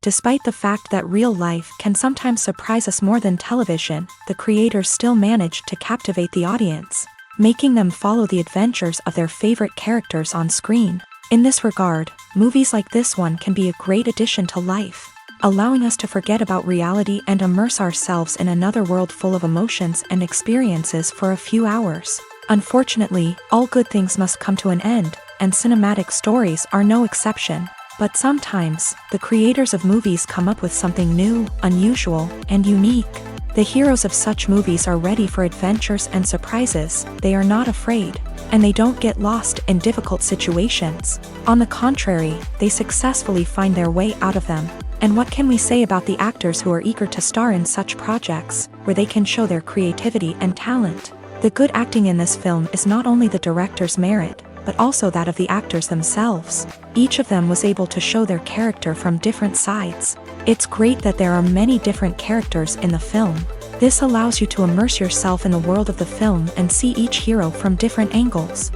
Despite the fact that real life can sometimes surprise us more than television, the creators still manage to captivate the audience, making them follow the adventures of their favorite characters on screen. In this regard, movies like this one can be a great addition to life, allowing us to forget about reality and immerse ourselves in another world full of emotions and experiences for a few hours. Unfortunately, all good things must come to an end, and cinematic stories are no exception. But sometimes, the creators of movies come up with something new, unusual, and unique. The heroes of such movies are ready for adventures and surprises, they are not afraid, and they don't get lost in difficult situations. On the contrary, they successfully find their way out of them. And what can we say about the actors who are eager to star in such projects, where they can show their creativity and talent? The good acting in this film is not only the director's merit, but also that of the actors themselves. Each of them was able to show their character from different sides. It's great that there are many different characters in the film. This allows you to immerse yourself in the world of the film and see each hero from different angles.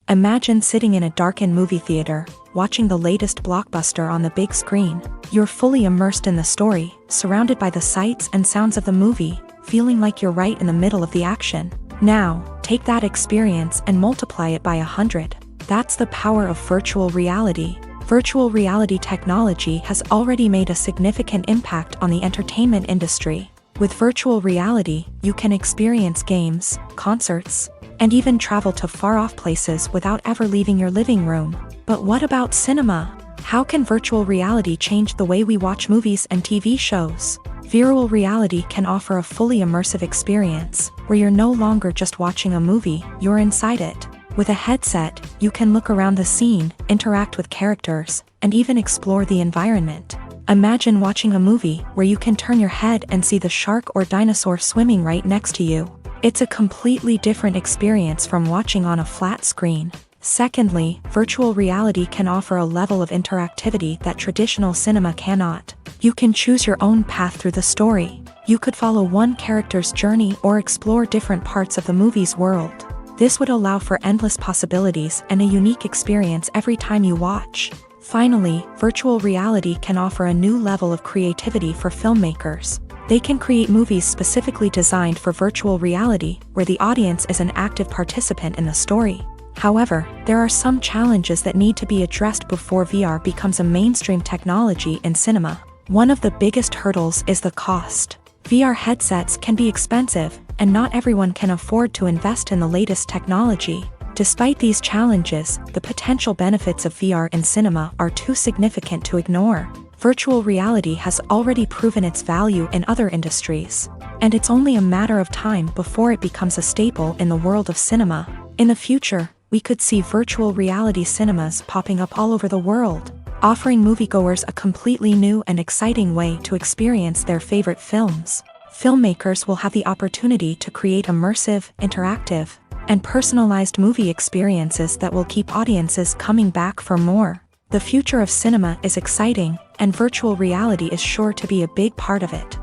Imagine sitting in a darkened movie theater, watching the latest blockbuster on the big screen. You're fully immersed in the story, surrounded by the sights and sounds of the movie, feeling like you're right in the middle of the action. Now, take that experience and multiply it by 100. That's the power of virtual reality. Virtual reality technology has already made a significant impact on the entertainment industry. With virtual reality, you can experience games, concerts, and even travel to far-off places without ever leaving your living room. But what about cinema? How can virtual reality change the way we watch movies and TV shows? Virtual reality can offer a fully immersive experience, where you're no longer just watching a movie, you're inside it. With a headset, you can look around the scene, interact with characters, and even explore the environment. Imagine watching a movie where you can turn your head and see the shark or dinosaur swimming right next to you. It's a completely different experience from watching on a flat screen. Secondly, virtual reality can offer a level of interactivity that traditional cinema cannot. You can choose your own path through the story. You could follow one character's journey or explore different parts of the movie's world. This would allow for endless possibilities and a unique experience every time you watch. Finally, virtual reality can offer a new level of creativity for filmmakers. They can create movies specifically designed for virtual reality, where the audience is an active participant in the story. However, there are some challenges that need to be addressed before VR becomes a mainstream technology in cinema. One of the biggest hurdles is the cost. VR headsets can be expensive, and not everyone can afford to invest in the latest technology. Despite these challenges, the potential benefits of VR in cinema are too significant to ignore. Virtual reality has already proven its value in other industries, and it's only a matter of time before it becomes a staple in the world of cinema. In the future, we could see virtual reality cinemas popping up all over the world, offering moviegoers a completely new and exciting way to experience their favorite films. Filmmakers will have the opportunity to create immersive, interactive, and personalized movie experiences that will keep audiences coming back for more. The future of cinema is exciting, and virtual reality is sure to be a big part of it.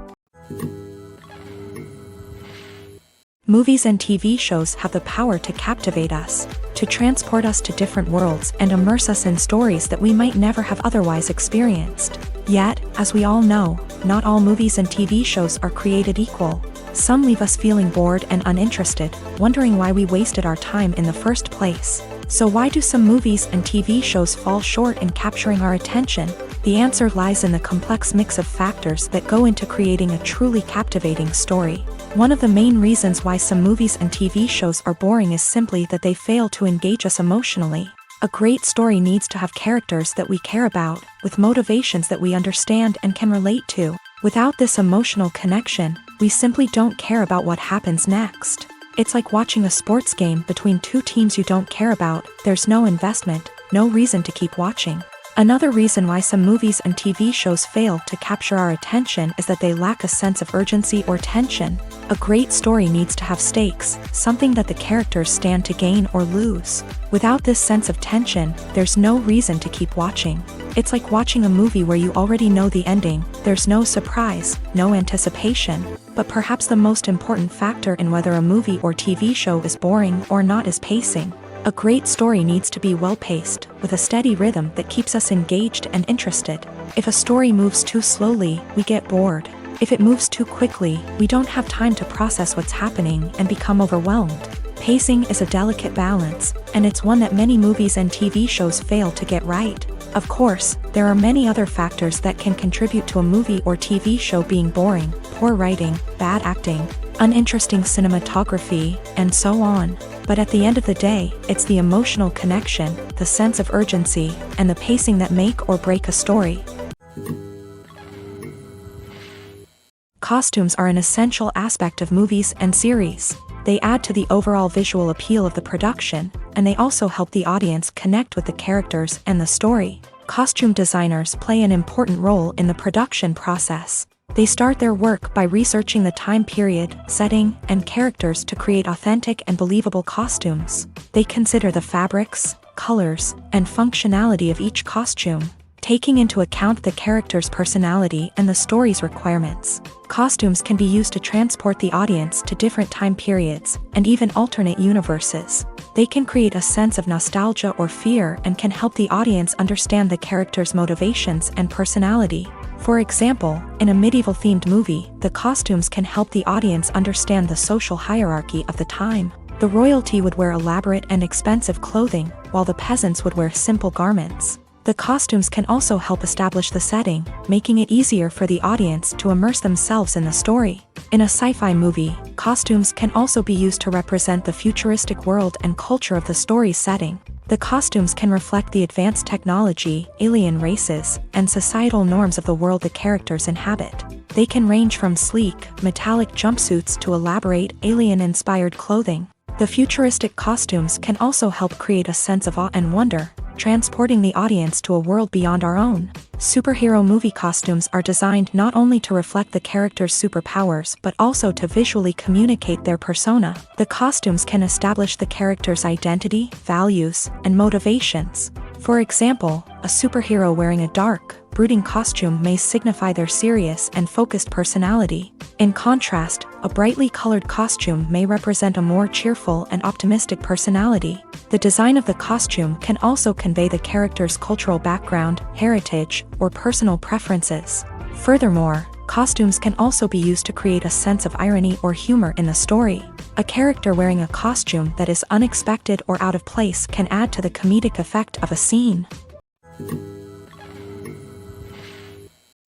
Movies and TV shows have the power to captivate us, to transport us to different worlds and immerse us in stories that we might never have otherwise experienced. Yet, as we all know, not all movies and TV shows are created equal. Some leave us feeling bored and uninterested, wondering why we wasted our time in the first place. So why do some movies and TV shows fall short in capturing our attention? The answer lies in the complex mix of factors that go into creating a truly captivating story. One of the main reasons why some movies and TV shows are boring is simply that they fail to engage us emotionally. A great story needs to have characters that we care about, with motivations that we understand and can relate to. Without this emotional connection, we simply don't care about what happens next. It's like watching a sports game between two teams you don't care about. There's no investment, no reason to keep watching. Another reason why some movies and TV shows fail to capture our attention is that they lack a sense of urgency or tension. A great story needs to have stakes, something that the characters stand to gain or lose. Without this sense of tension, there's no reason to keep watching. It's like watching a movie where you already know the ending. There's no surprise, no anticipation. But perhaps the most important factor in whether a movie or TV show is boring or not is pacing. A great story needs to be well-paced, with a steady rhythm that keeps us engaged and interested. If a story moves too slowly, we get bored. If it moves too quickly, we don't have time to process what's happening and become overwhelmed. Pacing is a delicate balance, and it's one that many movies and TV shows fail to get right. Of course, there are many other factors that can contribute to a movie or TV show being boring: poor writing, bad acting, uninteresting cinematography, and so on. But at the end of the day, it's the emotional connection, the sense of urgency, and the pacing that make or break a story. Costumes are an essential aspect of movies and series. They add to the overall visual appeal of the production, and they also help the audience connect with the characters and the story. Costume designers play an important role in the production process. They start their work by researching the time period, setting, and characters to create authentic and believable costumes. They consider the fabrics, colors, and functionality of each costume, taking into account the character's personality and the story's requirements. Costumes can be used to transport the audience to different time periods, and even alternate universes. They can create a sense of nostalgia or fear and can help the audience understand the character's motivations and personality. For example, in a medieval-themed movie, the costumes can help the audience understand the social hierarchy of the time. The royalty would wear elaborate and expensive clothing, while the peasants would wear simple garments. The costumes can also help establish the setting, making it easier for the audience to immerse themselves in the story. In a sci-fi movie, costumes can also be used to represent the futuristic world and culture of the story's setting. The costumes can reflect the advanced technology, alien races, and societal norms of the world the characters inhabit. They can range from sleek, metallic jumpsuits to elaborate, alien-inspired clothing. The futuristic costumes can also help create a sense of awe and wonder, transporting the audience to a world beyond our own. Superhero movie costumes are designed not only to reflect the character's superpowers but also to visually communicate their persona. The costumes can establish the character's identity, values, and motivations. For example, a superhero wearing a dark, brooding costume may signify their serious and focused personality. In contrast, a brightly colored costume may represent a more cheerful and optimistic personality. The design of the costume can also convey the character's cultural background, heritage, or personal preferences. Furthermore, costumes can also be used to create a sense of irony or humor in the story. A character wearing a costume that is unexpected or out of place can add to the comedic effect of a scene.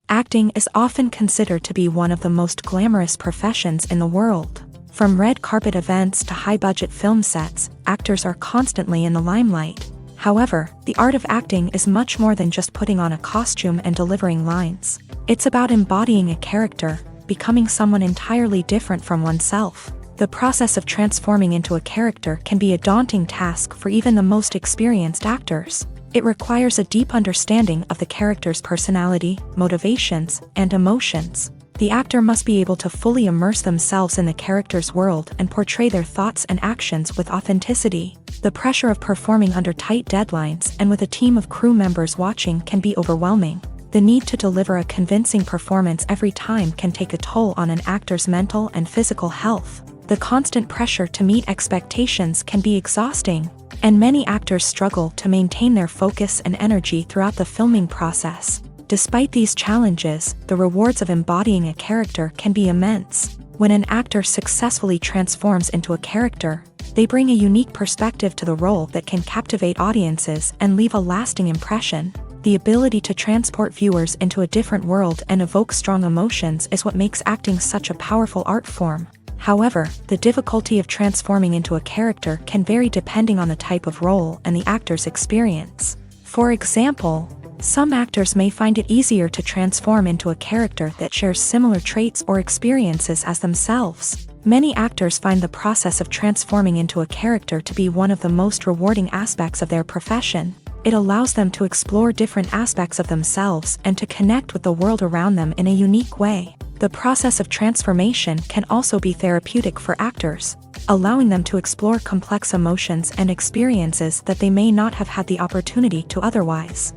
Acting is often considered to be one of the most glamorous professions in the world. From red carpet events to high-budget film sets, actors are constantly in the limelight. However, the art of acting is much more than just putting on a costume and delivering lines. It's about embodying a character, becoming someone entirely different from oneself. The process of transforming into a character can be a daunting task for even the most experienced actors. It requires a deep understanding of the character's personality, motivations, and emotions. The actor must be able to fully immerse themselves in the character's world and portray their thoughts and actions with authenticity. The pressure of performing under tight deadlines and with a team of crew members watching can be overwhelming. The need to deliver a convincing performance every time can take a toll on an actor's mental and physical health. The constant pressure to meet expectations can be exhausting, and many actors struggle to maintain their focus and energy throughout the filming process. Despite these challenges, the rewards of embodying a character can be immense. When an actor successfully transforms into a character, they bring a unique perspective to the role that can captivate audiences and leave a lasting impression. The ability to transport viewers into a different world and evoke strong emotions is what makes acting such a powerful art form. However, the difficulty of transforming into a character can vary depending on the type of role and the actor's experience. For example, some actors may find it easier to transform into a character that shares similar traits or experiences as themselves. Many actors find the process of transforming into a character to be one of the most rewarding aspects of their profession. It allows them to explore different aspects of themselves and to connect with the world around them in a unique way. The process of transformation can also be therapeutic for actors, allowing them to explore complex emotions and experiences that they may not have had the opportunity to otherwise.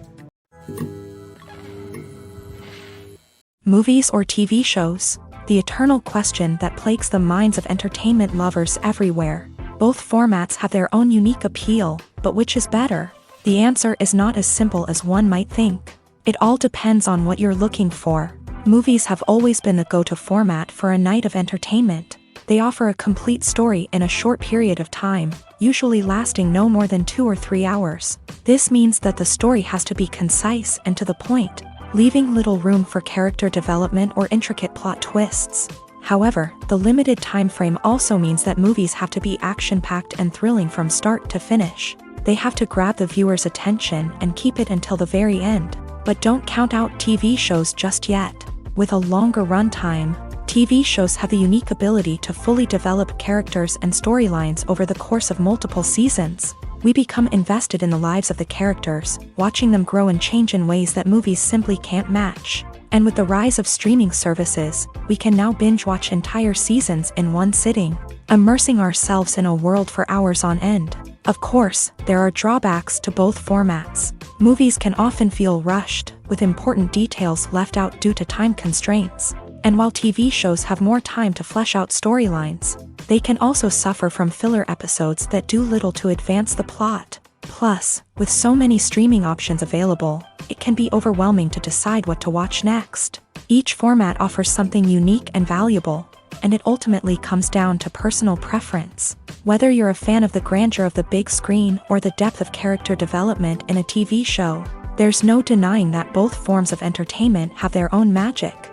Movies or TV shows? The eternal question that plagues the minds of entertainment lovers everywhere. Both formats have their own unique appeal, but which is better? The answer is not as simple as one might think. It all depends on what you're looking for. Movies have always been the go-to format for a night of entertainment. They offer a complete story in a short period of time, usually lasting no more than 2 or 3 hours. This means that the story has to be concise and to the point, leaving little room for character development or intricate plot twists. However, the limited time frame also means that movies have to be action-packed and thrilling from start to finish. They have to grab the viewer's attention and keep it until the very end. But don't count out TV shows just yet. With a longer runtime, TV shows have the unique ability to fully develop characters and storylines over the course of multiple seasons. We become invested in the lives of the characters, watching them grow and change in ways that movies simply can't match. And with the rise of streaming services, we can now binge-watch entire seasons in one sitting, immersing ourselves in a world for hours on end. Of course, there are drawbacks to both formats. Movies can often feel rushed, with important details left out due to time constraints. And while TV shows have more time to flesh out storylines, they can also suffer from filler episodes that do little to advance the plot. Plus, with so many streaming options available, it can be overwhelming to decide what to watch next. Each format offers something unique and valuable, and it ultimately comes down to personal preference. Whether you're a fan of the grandeur of the big screen or the depth of character development in a TV show, there's no denying that both forms of entertainment have their own magic.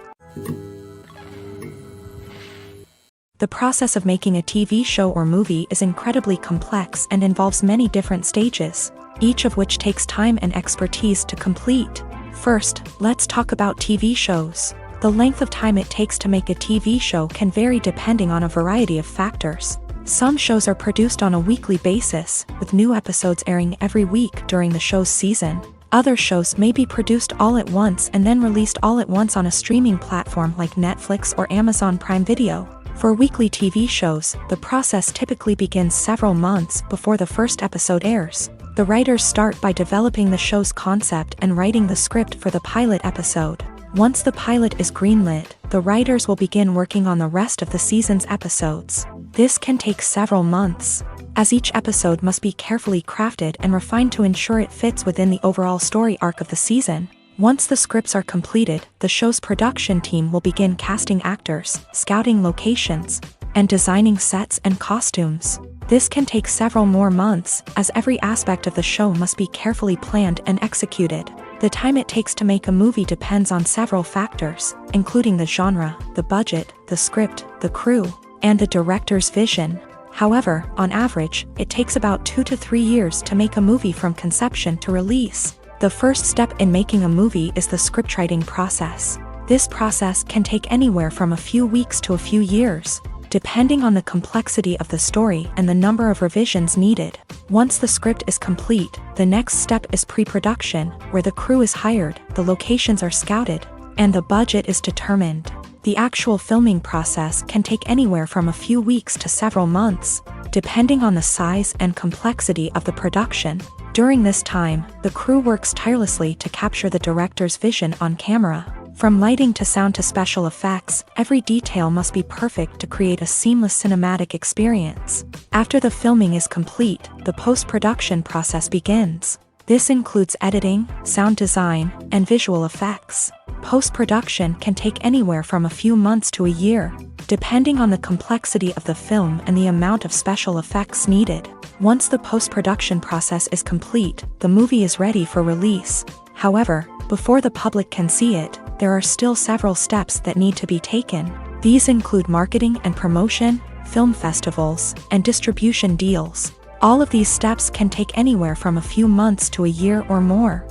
The process of making a TV show or movie is incredibly complex and involves many different stages, each of which takes time and expertise to complete. First, let's talk about TV shows. The length of time it takes to make a TV show can vary depending on a variety of factors. Some shows are produced on a weekly basis, with new episodes airing every week during the show's season. Other shows may be produced all at once and then released all at once on a streaming platform like Netflix or Amazon Prime Video. For weekly TV shows, the process typically begins several months before the first episode airs. The writers start by developing the show's concept and writing the script for the pilot episode. Once the pilot is greenlit, the writers will begin working on the rest of the season's episodes. This can take several months, as each episode must be carefully crafted and refined to ensure it fits within the overall story arc of the season. Once the scripts are completed, the show's production team will begin casting actors, scouting locations, and designing sets and costumes. This can take several more months, as every aspect of the show must be carefully planned and executed. The time it takes to make a movie depends on several factors, including the genre, the budget, the script, the crew, and the director's vision. However, on average, it takes about 2 to 3 years to make a movie from conception to release. The first step in making a movie is the scriptwriting process. This process can take anywhere from a few weeks to a few years, depending on the complexity of the story and the number of revisions needed. Once the script is complete, the next step is pre-production, where the crew is hired, the locations are scouted, and the budget is determined. The actual filming process can take anywhere from a few weeks to several months, depending on the size and complexity of the production. During this time, the crew works tirelessly to capture the director's vision on camera. From lighting to sound to special effects, every detail must be perfect to create a seamless cinematic experience. After the filming is complete, the post-production process begins. This includes editing, sound design, and visual effects. Post-production can take anywhere from a few months to a year, depending on the complexity of the film and the amount of special effects needed. Once the post-production process is complete, the movie is ready for release. However, before the public can see it, there are still several steps that need to be taken. These include marketing and promotion, film festivals, and distribution deals. All of these steps can take anywhere from a few months to a year or more.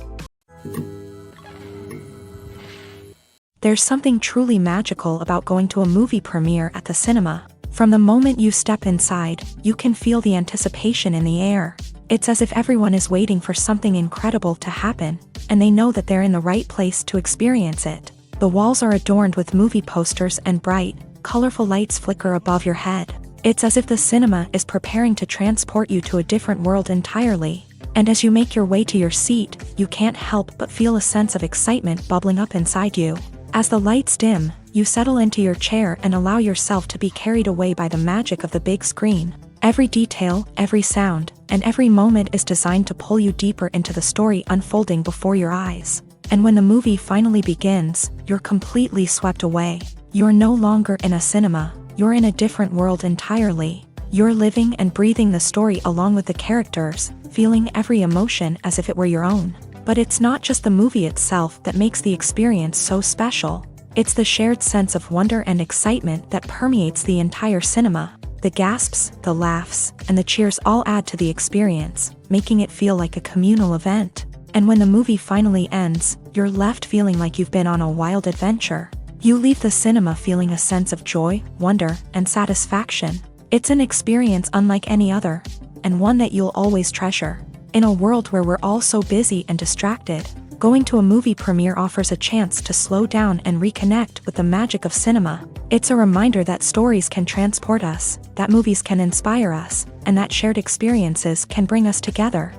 There's something truly magical about going to a movie premiere at the cinema. From the moment you step inside, you can feel the anticipation in the air. It's as if everyone is waiting for something incredible to happen, and they know that they're in the right place to experience it. The walls are adorned with movie posters and bright, colorful lights flicker above your head. It's as if the cinema is preparing to transport you to a different world entirely. And as you make your way to your seat, you can't help but feel a sense of excitement bubbling up inside you. As the lights dim, you settle into your chair and allow yourself to be carried away by the magic of the big screen. Every detail, every sound, and every moment is designed to pull you deeper into the story unfolding before your eyes. And when the movie finally begins, you're completely swept away. You're no longer in a cinema, you're in a different world entirely. You're living and breathing the story along with the characters, feeling every emotion as if it were your own. But it's not just the movie itself that makes the experience so special. It's the shared sense of wonder and excitement that permeates the entire cinema. The gasps, the laughs, and the cheers all add to the experience, making it feel like a communal event. And when the movie finally ends, you're left feeling like you've been on a wild adventure. You leave the cinema feeling a sense of joy, wonder, and satisfaction. It's an experience unlike any other, and one that you'll always treasure. In a world where we're all so busy and distracted, going to a movie premiere offers a chance to slow down and reconnect with the magic of cinema. It's a reminder that stories can transport us, that movies can inspire us, and that shared experiences can bring us together.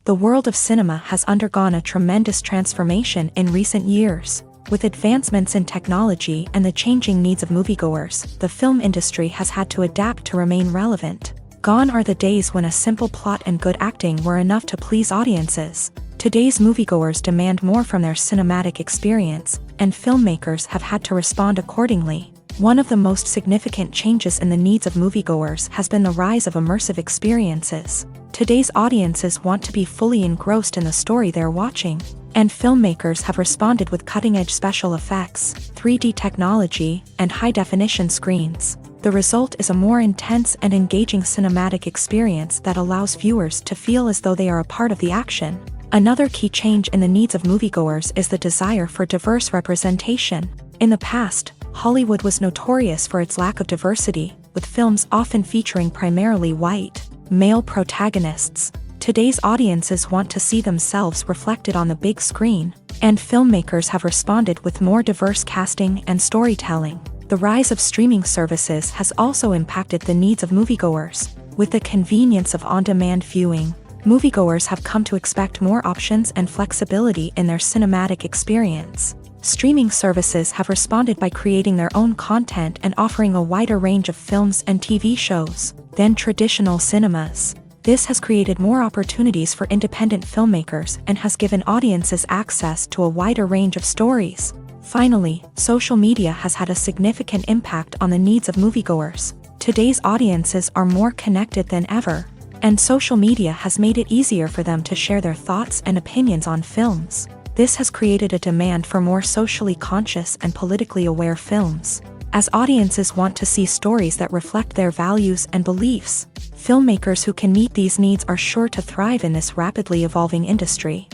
The world of cinema has undergone a tremendous transformation in recent years. With advancements in technology and the changing needs of moviegoers, the film industry has had to adapt to remain relevant. Gone are the days when a simple plot and good acting were enough to please audiences. Today's moviegoers demand more from their cinematic experience, and filmmakers have had to respond accordingly. One of the most significant changes in the needs of moviegoers has been the rise of immersive experiences. Today's audiences want to be fully engrossed in the story they're watching, and filmmakers have responded with cutting-edge special effects, 3D technology, and high-definition screens. The result is a more intense and engaging cinematic experience that allows viewers to feel as though they are a part of the action. Another key change in the needs of moviegoers is the desire for diverse representation. In the past, Hollywood was notorious for its lack of diversity, with films often featuring primarily white, male protagonists. Today's audiences want to see themselves reflected on the big screen, and filmmakers have responded with more diverse casting and storytelling. The rise of streaming services has also impacted the needs of moviegoers. With the convenience of on-demand viewing, moviegoers have come to expect more options and flexibility in their cinematic experience. Streaming services have responded by creating their own content and offering a wider range of films and TV shows than traditional cinemas. This has created more opportunities for independent filmmakers and has given audiences access to a wider range of stories. Finally, social media has had a significant impact on the needs of moviegoers. Today's audiences are more connected than ever, and social media has made it easier for them to share their thoughts and opinions on films. This has created a demand for more socially conscious and politically aware films. As audiences want to see stories that reflect their values and beliefs, filmmakers who can meet these needs are sure to thrive in this rapidly evolving industry.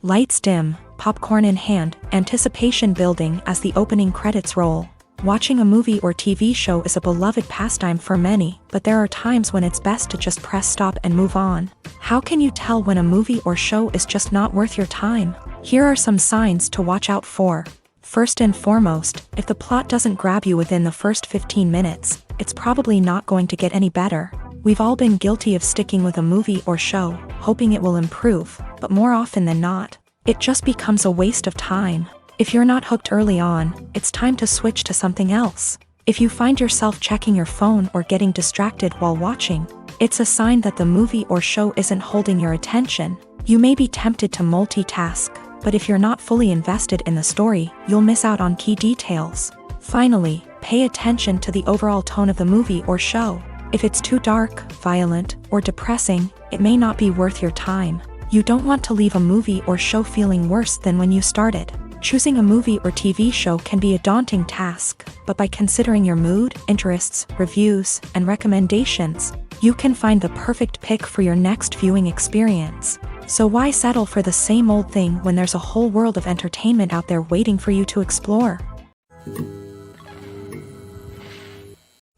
Lights dim, popcorn in hand, anticipation building as the opening credits roll. Watching a movie or TV show is a beloved pastime for many, but there are times when it's best to just press stop and move on. How can you tell when a movie or show is just not worth your time? Here are some signs to watch out for. First and foremost, if the plot doesn't grab you within the first 15 minutes, it's probably not going to get any better. We've all been guilty of sticking with a movie or show, hoping it will improve, but more often than not, it just becomes a waste of time. If you're not hooked early on, it's time to switch to something else. If you find yourself checking your phone or getting distracted while watching, it's a sign that the movie or show isn't holding your attention. You may be tempted to multitask, but if you're not fully invested in the story, you'll miss out on key details. Finally, pay attention to the overall tone of the movie or show. If it's too dark, violent, or depressing, it may not be worth your time. You don't want to leave a movie or show feeling worse than when you started. Choosing a movie or TV show can be a daunting task, but by considering your mood, interests, reviews, and recommendations, you can find the perfect pick for your next viewing experience. So why settle for the same old thing when there's a whole world of entertainment out there waiting for you to explore?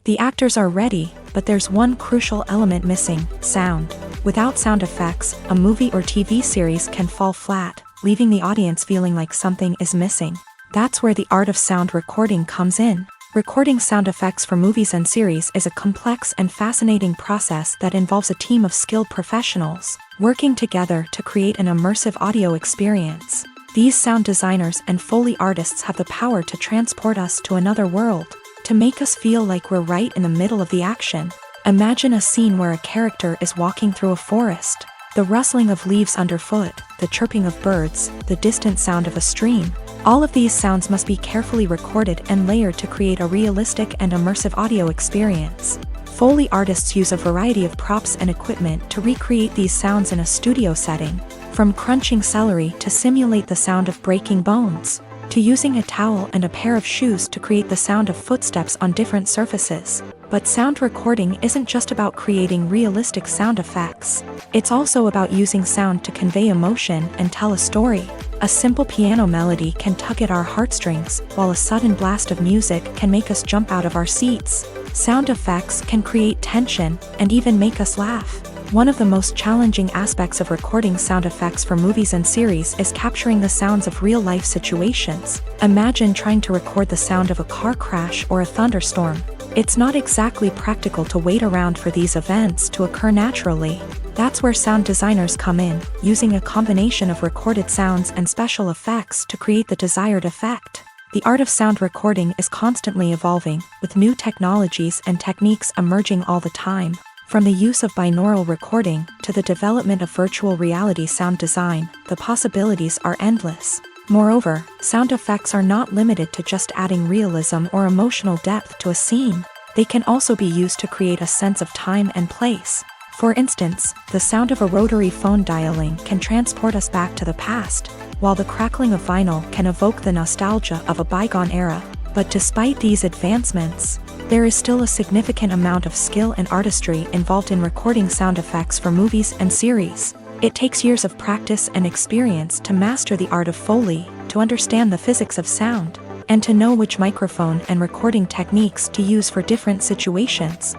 The actors are ready, but there's one crucial element missing: sound. Without sound effects, a movie or TV series can fall flat, leaving the audience feeling like something is missing. That's where the art of sound recording comes in. Recording sound effects for movies and series is a complex and fascinating process that involves a team of skilled professionals working together to create an immersive audio experience. These sound designers and Foley artists have the power to transport us to another world, to make us feel like we're right in the middle of the action. Imagine a scene where a character is walking through a forest. The rustling of leaves underfoot, the chirping of birds, the distant sound of a stream. All of these sounds must be carefully recorded and layered to create a realistic and immersive audio experience. Foley artists use a variety of props and equipment to recreate these sounds in a studio setting, from crunching celery to simulate the sound of breaking bones, to using a towel and a pair of shoes to create the sound of footsteps on different surfaces. But sound recording isn't just about creating realistic sound effects. It's also about using sound to convey emotion and tell a story. A simple piano melody can tug at our heartstrings, while a sudden blast of music can make us jump out of our seats. Sound effects can create tension and even make us laugh. One of the most challenging aspects of recording sound effects for movies and series is capturing the sounds of real-life situations. Imagine trying to record the sound of a car crash or a thunderstorm. It's not exactly practical to wait around for these events to occur naturally. That's where sound designers come in, using a combination of recorded sounds and special effects to create the desired effect. The art of sound recording is constantly evolving, with new technologies and techniques emerging all the time. From the use of binaural recording to the development of virtual reality sound design, the possibilities are endless. Moreover, sound effects are not limited to just adding realism or emotional depth to a scene. They can also be used to create a sense of time and place. For instance, the sound of a rotary phone dialing can transport us back to the past, while the crackling of vinyl can evoke the nostalgia of a bygone era. But despite these advancements, there is still a significant amount of skill and artistry involved in recording sound effects for movies and series. It takes years of practice and experience to master the art of Foley, to understand the physics of sound, and to know which microphone and recording techniques to use for different situations.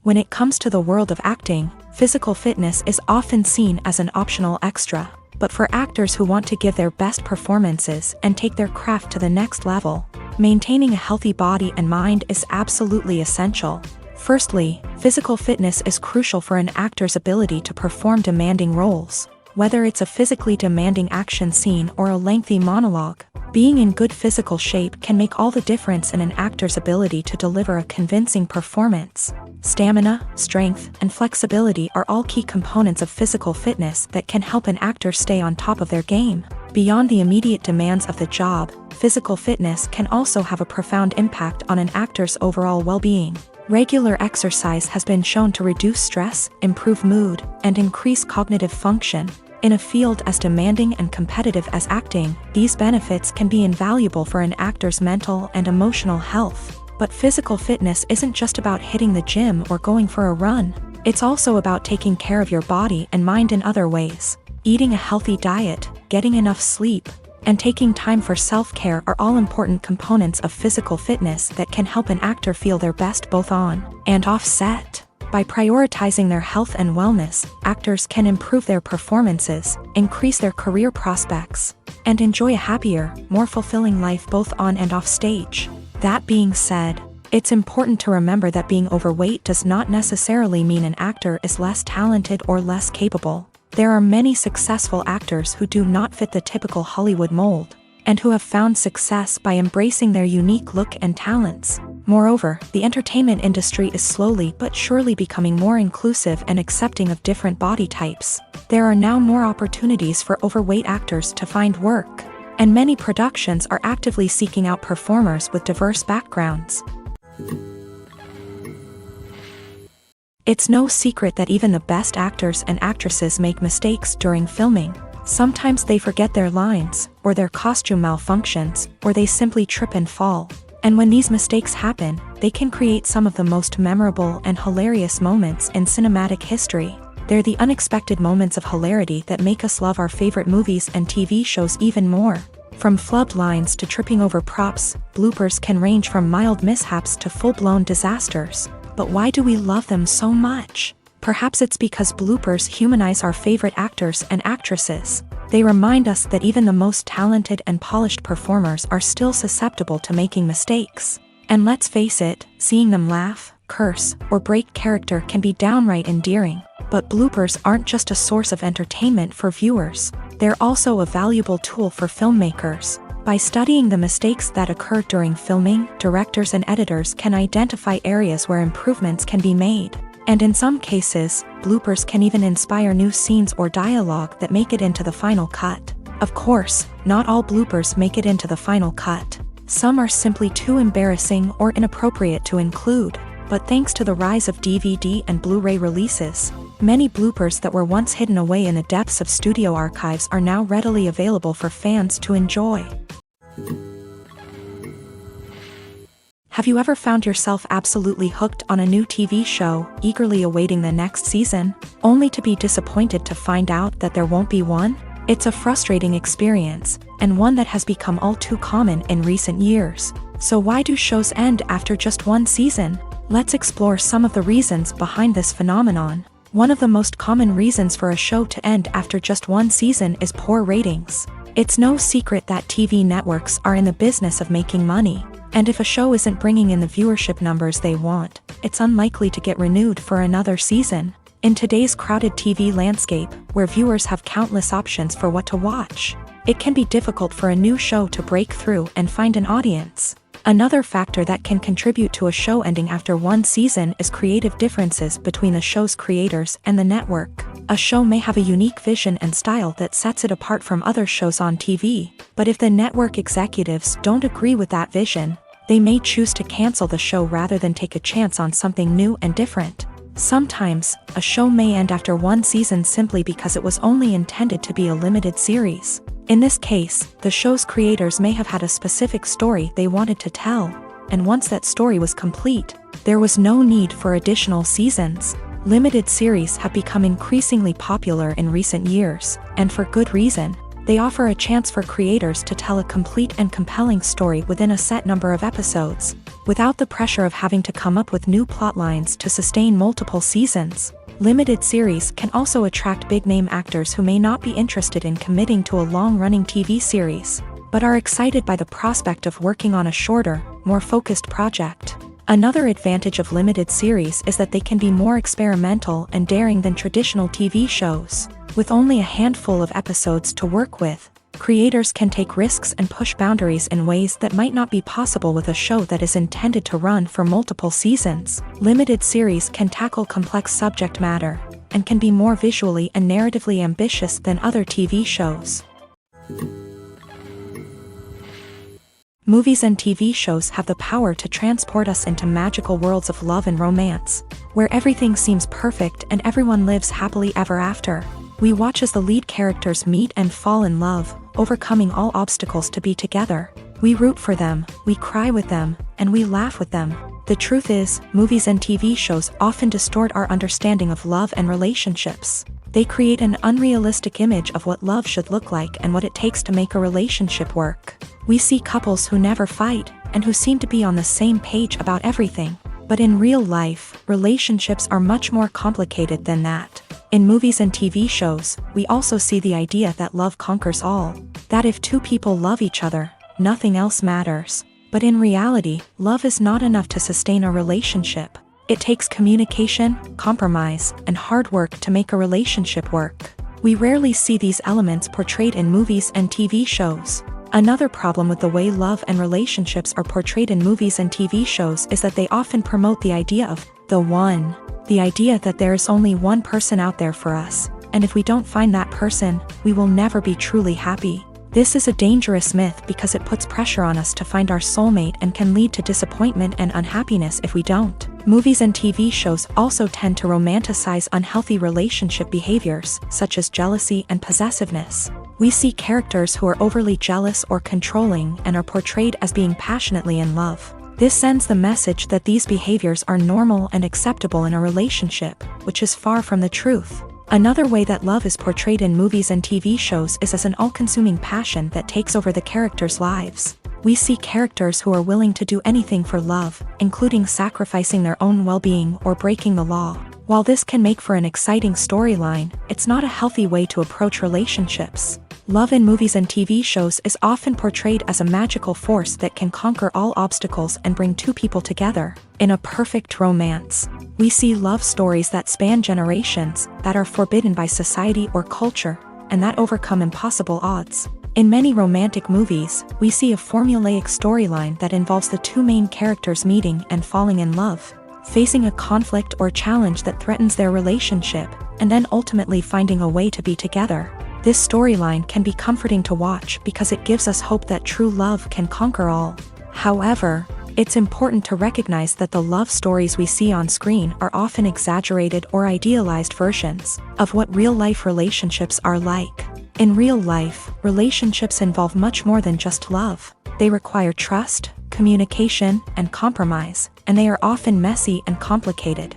When it comes to the world of acting, physical fitness is often seen as an optional extra. But for actors who want to give their best performances and take their craft to the next level, maintaining a healthy body and mind is absolutely essential. Firstly, physical fitness is crucial for an actor's ability to perform demanding roles. Whether it's a physically demanding action scene or a lengthy monologue, being in good physical shape can make all the difference in an actor's ability to deliver a convincing performance. Stamina, strength, and flexibility are all key components of physical fitness that can help an actor stay on top of their game. Beyond the immediate demands of the job, physical fitness can also have a profound impact on an actor's overall well-being. Regular exercise has been shown to reduce stress, improve mood, and increase cognitive function. In a field as demanding and competitive as acting, these benefits can be invaluable for an actor's mental and emotional health. But physical fitness isn't just about hitting the gym or going for a run. It's also about taking care of your body and mind in other ways. Eating a healthy diet, getting enough sleep, and taking time for self-care are all important components of physical fitness that can help an actor feel their best both on and off set. By prioritizing their health and wellness, actors can improve their performances, increase their career prospects, and enjoy a happier, more fulfilling life both on and off stage. That being said, it's important to remember that being overweight does not necessarily mean an actor is less talented or less capable. There are many successful actors who do not fit the typical Hollywood mold, and who have found success by embracing their unique look and talents. Moreover, the entertainment industry is slowly but surely becoming more inclusive and accepting of different body types. There are now more opportunities for overweight actors to find work, and many productions are actively seeking out performers with diverse backgrounds. It's no secret that even the best actors and actresses make mistakes during filming. Sometimes they forget their lines, or their costume malfunctions, or they simply trip and fall. And when these mistakes happen, they can create some of the most memorable and hilarious moments in cinematic history. They're the unexpected moments of hilarity that make us love our favorite movies and TV shows even more. From flubbed lines to tripping over props, bloopers can range from mild mishaps to full-blown disasters. But why do we love them so much? Perhaps it's because bloopers humanize our favorite actors and actresses. They remind us that even the most talented and polished performers are still susceptible to making mistakes. And let's face it, seeing them laugh, curse, or break character can be downright endearing. But bloopers aren't just a source of entertainment for viewers, they're also a valuable tool for filmmakers. By studying the mistakes that occur during filming, directors and editors can identify areas where improvements can be made. And in some cases, bloopers can even inspire new scenes or dialogue that make it into the final cut. Of course, not all bloopers make it into the final cut. Some are simply too embarrassing or inappropriate to include. But thanks to the rise of DVD and Blu-ray releases, many bloopers that were once hidden away in the depths of studio archives are now readily available for fans to enjoy. Have you ever found yourself absolutely hooked on a new TV show, eagerly awaiting the next season, only to be disappointed to find out that there won't be one? It's a frustrating experience, and one that has become all too common in recent years. So why do shows end after just one season? Let's explore some of the reasons behind this phenomenon. One of the most common reasons for a show to end after just one season is poor ratings. It's no secret that TV networks are in the business of making money, and if a show isn't bringing in the viewership numbers they want, it's unlikely to get renewed for another season. In today's crowded TV landscape, where viewers have countless options for what to watch, it can be difficult for a new show to break through and find an audience. Another factor that can contribute to a show ending after one season is creative differences between the show's creators and the network. A show may have a unique vision and style that sets it apart from other shows on TV, but if the network executives don't agree with that vision, they may choose to cancel the show rather than take a chance on something new and different. Sometimes, a show may end after one season simply because it was only intended to be a limited series. In this case, the show's creators may have had a specific story they wanted to tell, and once that story was complete, there was no need for additional seasons. Limited series have become increasingly popular in recent years, and for good reason. They offer a chance for creators to tell a complete and compelling story within a set number of episodes, without the pressure of having to come up with new plot lines to sustain multiple seasons. Limited series can also attract big-name actors who may not be interested in committing to a long-running TV series, but are excited by the prospect of working on a shorter, more focused project. Another advantage of limited series is that they can be more experimental and daring than traditional TV shows. With only a handful of episodes to work with, creators can take risks and push boundaries in ways that might not be possible with a show that is intended to run for multiple seasons. Limited series can tackle complex subject matter, and can be more visually and narratively ambitious than other TV shows. Movies and TV shows have the power to transport us into magical worlds of love and romance, where everything seems perfect and everyone lives happily ever after. We watch as the lead characters meet and fall in love, overcoming all obstacles to be together. We root for them, we cry with them, and we laugh with them. The truth is, movies and TV shows often distort our understanding of love and relationships. They create an unrealistic image of what love should look like and what it takes to make a relationship work. We see couples who never fight, and who seem to be on the same page about everything. But in real life, relationships are much more complicated than that. In movies and TV shows, we also see the idea that love conquers all. That if two people love each other, nothing else matters. But in reality, love is not enough to sustain a relationship. It takes communication, compromise, and hard work to make a relationship work. We rarely see these elements portrayed in movies and TV shows. Another problem with the way love and relationships are portrayed in movies and TV shows is that they often promote the idea of the one. The idea that there is only one person out there for us, and if we don't find that person, we will never be truly happy. This is a dangerous myth because it puts pressure on us to find our soulmate and can lead to disappointment and unhappiness if we don't. Movies and TV shows also tend to romanticize unhealthy relationship behaviors, such as jealousy and possessiveness. We see characters who are overly jealous or controlling and are portrayed as being passionately in love. This sends the message that these behaviors are normal and acceptable in a relationship, which is far from the truth. Another way that love is portrayed in movies and TV shows is as an all-consuming passion that takes over the characters' lives. We see characters who are willing to do anything for love, including sacrificing their own well-being or breaking the law. While this can make for an exciting storyline, it's not a healthy way to approach relationships. Love in movies and TV shows is often portrayed as a magical force that can conquer all obstacles and bring two people together. In a perfect romance, we see love stories that span generations, that are forbidden by society or culture, and that overcome impossible odds. In many romantic movies, we see a formulaic storyline that involves the two main characters meeting and falling in love, facing a conflict or challenge that threatens their relationship, and then ultimately finding a way to be together. This storyline can be comforting to watch because it gives us hope that true love can conquer all. However, it's important to recognize that the love stories we see on screen are often exaggerated or idealized versions of what real-life relationships are like. In real life, relationships involve much more than just love. They require trust, communication, and compromise, and they are often messy and complicated.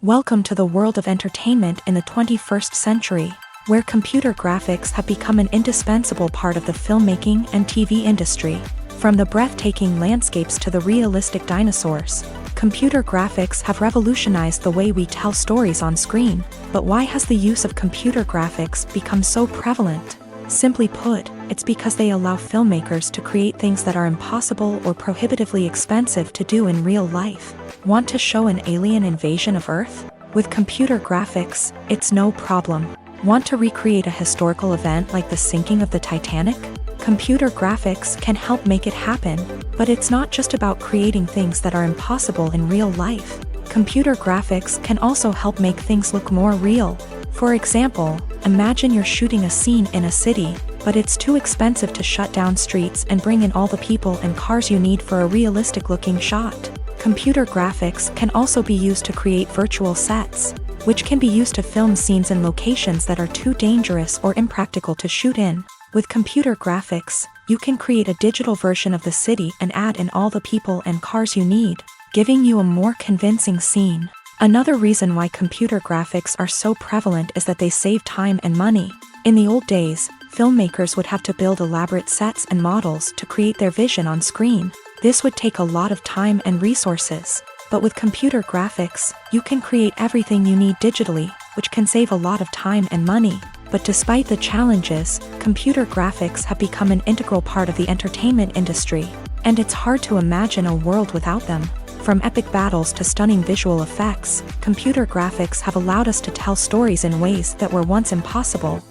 Welcome to the world of entertainment in the 21st century, where computer graphics have become an indispensable part of the filmmaking and TV industry. From the breathtaking landscapes to the realistic dinosaurs, computer graphics have revolutionized the way we tell stories on screen. But why has the use of computer graphics become so prevalent? Simply put, it's because they allow filmmakers to create things that are impossible or prohibitively expensive to do in real life. Want to show an alien invasion of Earth? With computer graphics, it's no problem. Want to recreate a historical event like the sinking of the Titanic? Computer graphics can help make it happen, but it's not just about creating things that are impossible in real life. Computer graphics can also help make things look more real. For example, imagine you're shooting a scene in a city, but it's too expensive to shut down streets and bring in all the people and cars you need for a realistic-looking shot. Computer graphics can also be used to create virtual sets, which can be used to film scenes in locations that are too dangerous or impractical to shoot in. With computer graphics, you can create a digital version of the city and add in all the people and cars you need, giving you a more convincing scene. Another reason why computer graphics are so prevalent is that they save time and money. In the old days, filmmakers would have to build elaborate sets and models to create their vision on screen. This would take a lot of time and resources. But with computer graphics, you can create everything you need digitally, which can save a lot of time and money. But despite the challenges, computer graphics have become an integral part of the entertainment industry, and it's hard to imagine a world without them. From epic battles to stunning visual effects, computer graphics have allowed us to tell stories in ways that were once impossible.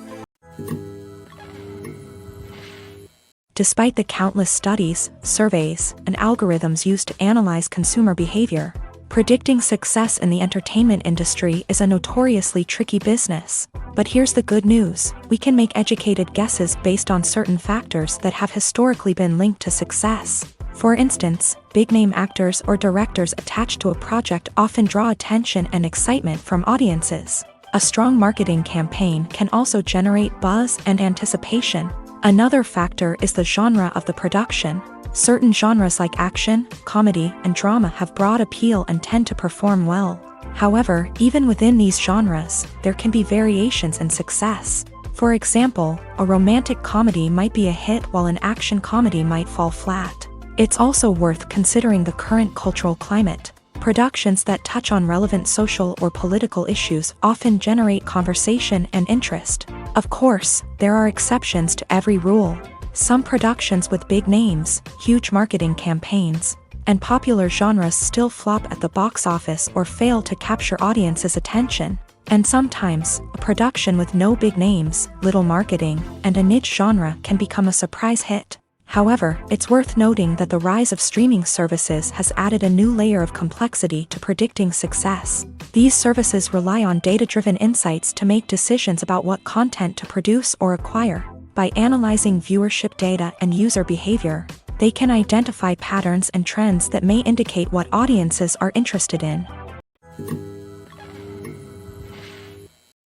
Despite the countless studies, surveys, and algorithms used to analyze consumer behavior, predicting success in the entertainment industry is a notoriously tricky business. But here's the good news: we can make educated guesses based on certain factors that have historically been linked to success. For instance, big-name actors or directors attached to a project often draw attention and excitement from audiences. A strong marketing campaign can also generate buzz and anticipation. Another factor is the genre of the production. Certain genres like action, comedy, and drama have broad appeal and tend to perform well. However, even within these genres, there can be variations in success. For example, a romantic comedy might be a hit while an action comedy might fall flat. It's also worth considering the current cultural climate. Productions that touch on relevant social or political issues often generate conversation and interest. Of course, there are exceptions to every rule. Some productions with big names, huge marketing campaigns, and popular genres still flop at the box office or fail to capture audiences' attention. And sometimes, a production with no big names, little marketing, and a niche genre can become a surprise hit. However, it's worth noting that the rise of streaming services has added a new layer of complexity to predicting success. These services rely on data-driven insights to make decisions about what content to produce or acquire. By analyzing viewership data and user behavior, they can identify patterns and trends that may indicate what audiences are interested in.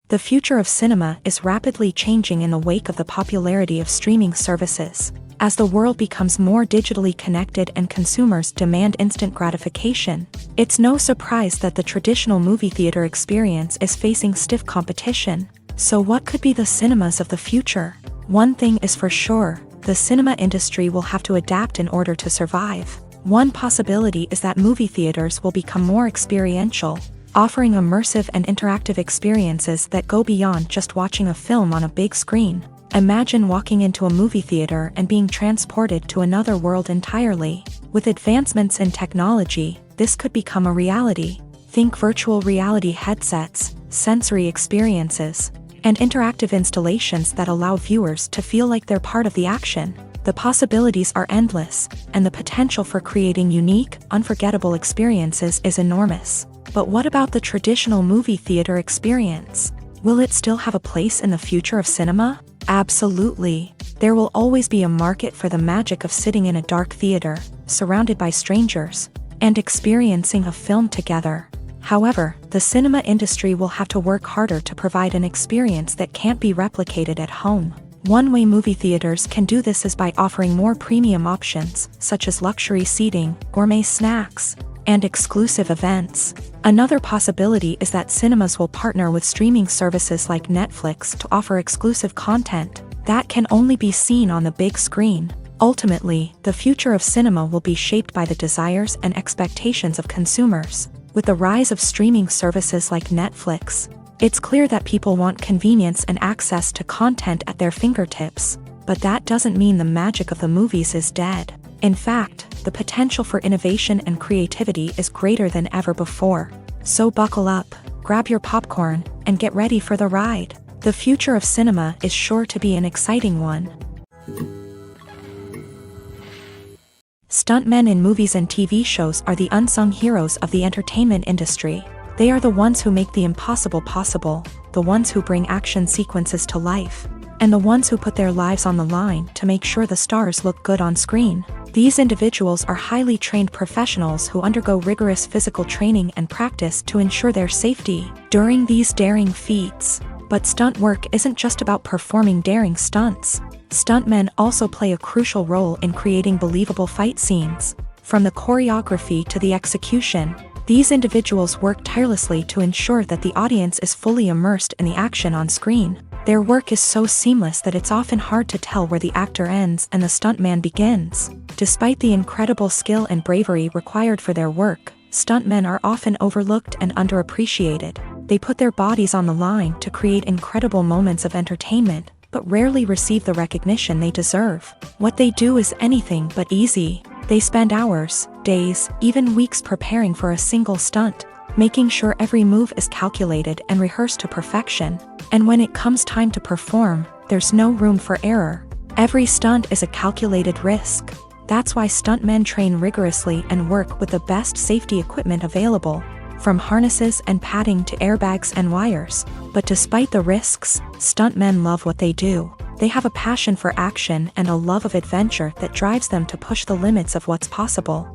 The future of cinema is rapidly changing in the wake of the popularity of streaming services. As the world becomes more digitally connected and consumers demand instant gratification, it's no surprise that the traditional movie theater experience is facing stiff competition. So what could be the cinemas of the future? One thing is for sure: the cinema industry will have to adapt in order to survive. One possibility is that movie theaters will become more experiential. offering immersive and interactive experiences that go beyond just watching a film on a big screen. Imagine walking into a movie theater and being transported to another world entirely. With advancements in technology, this could become a reality. Think virtual reality headsets, sensory experiences, and interactive installations that allow viewers to feel like they're part of the action. The possibilities are endless, and the potential for creating unique, unforgettable experiences is enormous. But what about the traditional movie theater experience? Will it still have a place in the future of cinema? Absolutely. There will always be a market for the magic of sitting in a dark theater, surrounded by strangers, and experiencing a film together. However, the cinema industry will have to work harder to provide an experience that can't be replicated at home. One way movie theaters can do this is by offering more premium options, such as luxury seating, gourmet snacks, and exclusive events. Another possibility is that cinemas will partner with streaming services like Netflix to offer exclusive content that can only be seen on the big screen. Ultimately, the future of cinema will be shaped by the desires and expectations of consumers. With the rise of streaming services like Netflix, it's clear that people want convenience and access to content at their fingertips. But that doesn't mean the magic of the movies is dead. In fact, the potential for innovation and creativity is greater than ever before. So buckle up, grab your popcorn, and get ready for the ride. The future of cinema is sure to be an exciting one. Stuntmen in movies and TV shows are the unsung heroes of the entertainment industry. They are the ones who make the impossible possible, the ones who bring action sequences to life, and the ones who put their lives on the line to make sure the stars look good on screen. These individuals are highly trained professionals who undergo rigorous physical training and practice to ensure their safety during these daring feats. But stunt work isn't just about performing daring stunts. Stuntmen also play a crucial role in creating believable fight scenes. From the choreography to the execution, these individuals work tirelessly to ensure that the audience is fully immersed in the action on screen. Their work is so seamless that it's often hard to tell where the actor ends and the stuntman begins. Despite the incredible skill and bravery required for their work, stuntmen are often overlooked and underappreciated. They put their bodies on the line to create incredible moments of entertainment, but rarely receive the recognition they deserve. What they do is anything but easy. They spend hours, days, even weeks preparing for a single stunt, making sure every move is calculated and rehearsed to perfection. And when it comes time to perform, there's no room for error. Every stunt is a calculated risk. That's why stuntmen train rigorously and work with the best safety equipment available, from harnesses and padding to airbags and wires. But despite the risks, stuntmen love what they do. They have a passion for action and a love of adventure that drives them to push the limits of what's possible.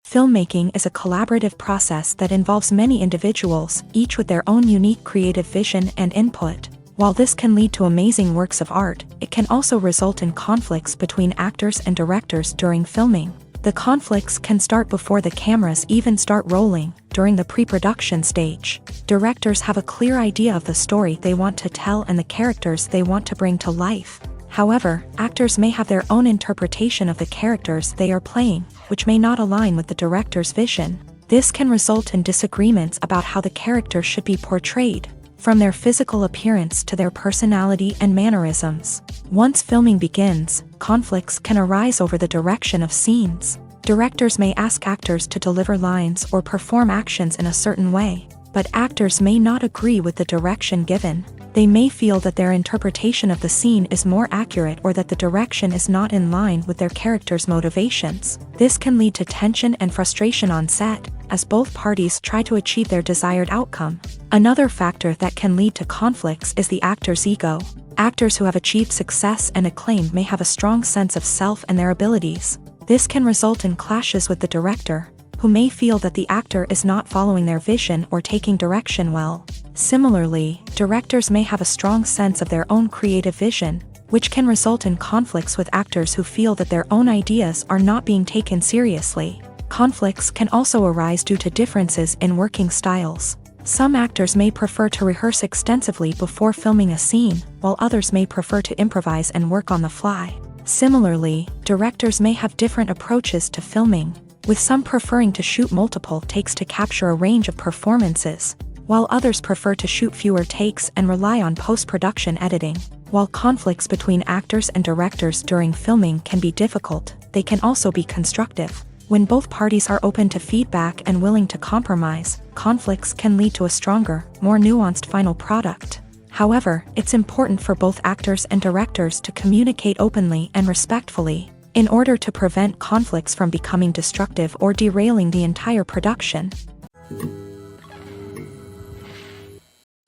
Filmmaking is a collaborative process that involves many individuals, each with their own unique creative vision and input. While this can lead to amazing works of art, it can also result in conflicts between actors and directors during filming. The conflicts can start before the cameras even start rolling, during the pre-production stage. Directors have a clear idea of the story they want to tell and the characters they want to bring to life. However, actors may have their own interpretation of the characters they are playing, which may not align with the director's vision. This can result in disagreements about how the character should be portrayed, from their physical appearance to their personality and mannerisms. Once filming begins, conflicts can arise over the direction of scenes. Directors may ask actors to deliver lines or perform actions in a certain way, but actors may not agree with the direction given. They may feel that their interpretation of the scene is more accurate or that the direction is not in line with their character's motivations. This can lead to tension and frustration on set, as both parties try to achieve their desired outcome. Another factor that can lead to conflicts is the actor's ego. Actors who have achieved success and acclaim may have a strong sense of self and their abilities. This can result in clashes with the director, who may feel that the actor is not following their vision or taking direction well. Similarly, directors may have a strong sense of their own creative vision, which can result in conflicts with actors who feel that their own ideas are not being taken seriously. Conflicts can also arise due to differences in working styles. Some actors may prefer to rehearse extensively before filming a scene, while others may prefer to improvise and work on the fly. Similarly, directors may have different approaches to filming. with some preferring to shoot multiple takes to capture a range of performances, while others prefer to shoot fewer takes and rely on post-production editing. While conflicts between actors and directors during filming can be difficult, they can also be constructive. When both parties are open to feedback and willing to compromise, conflicts can lead to a stronger, more nuanced final product. However, it's important for both actors and directors to communicate openly and respectfully, in order to prevent conflicts from becoming destructive or derailing the entire production.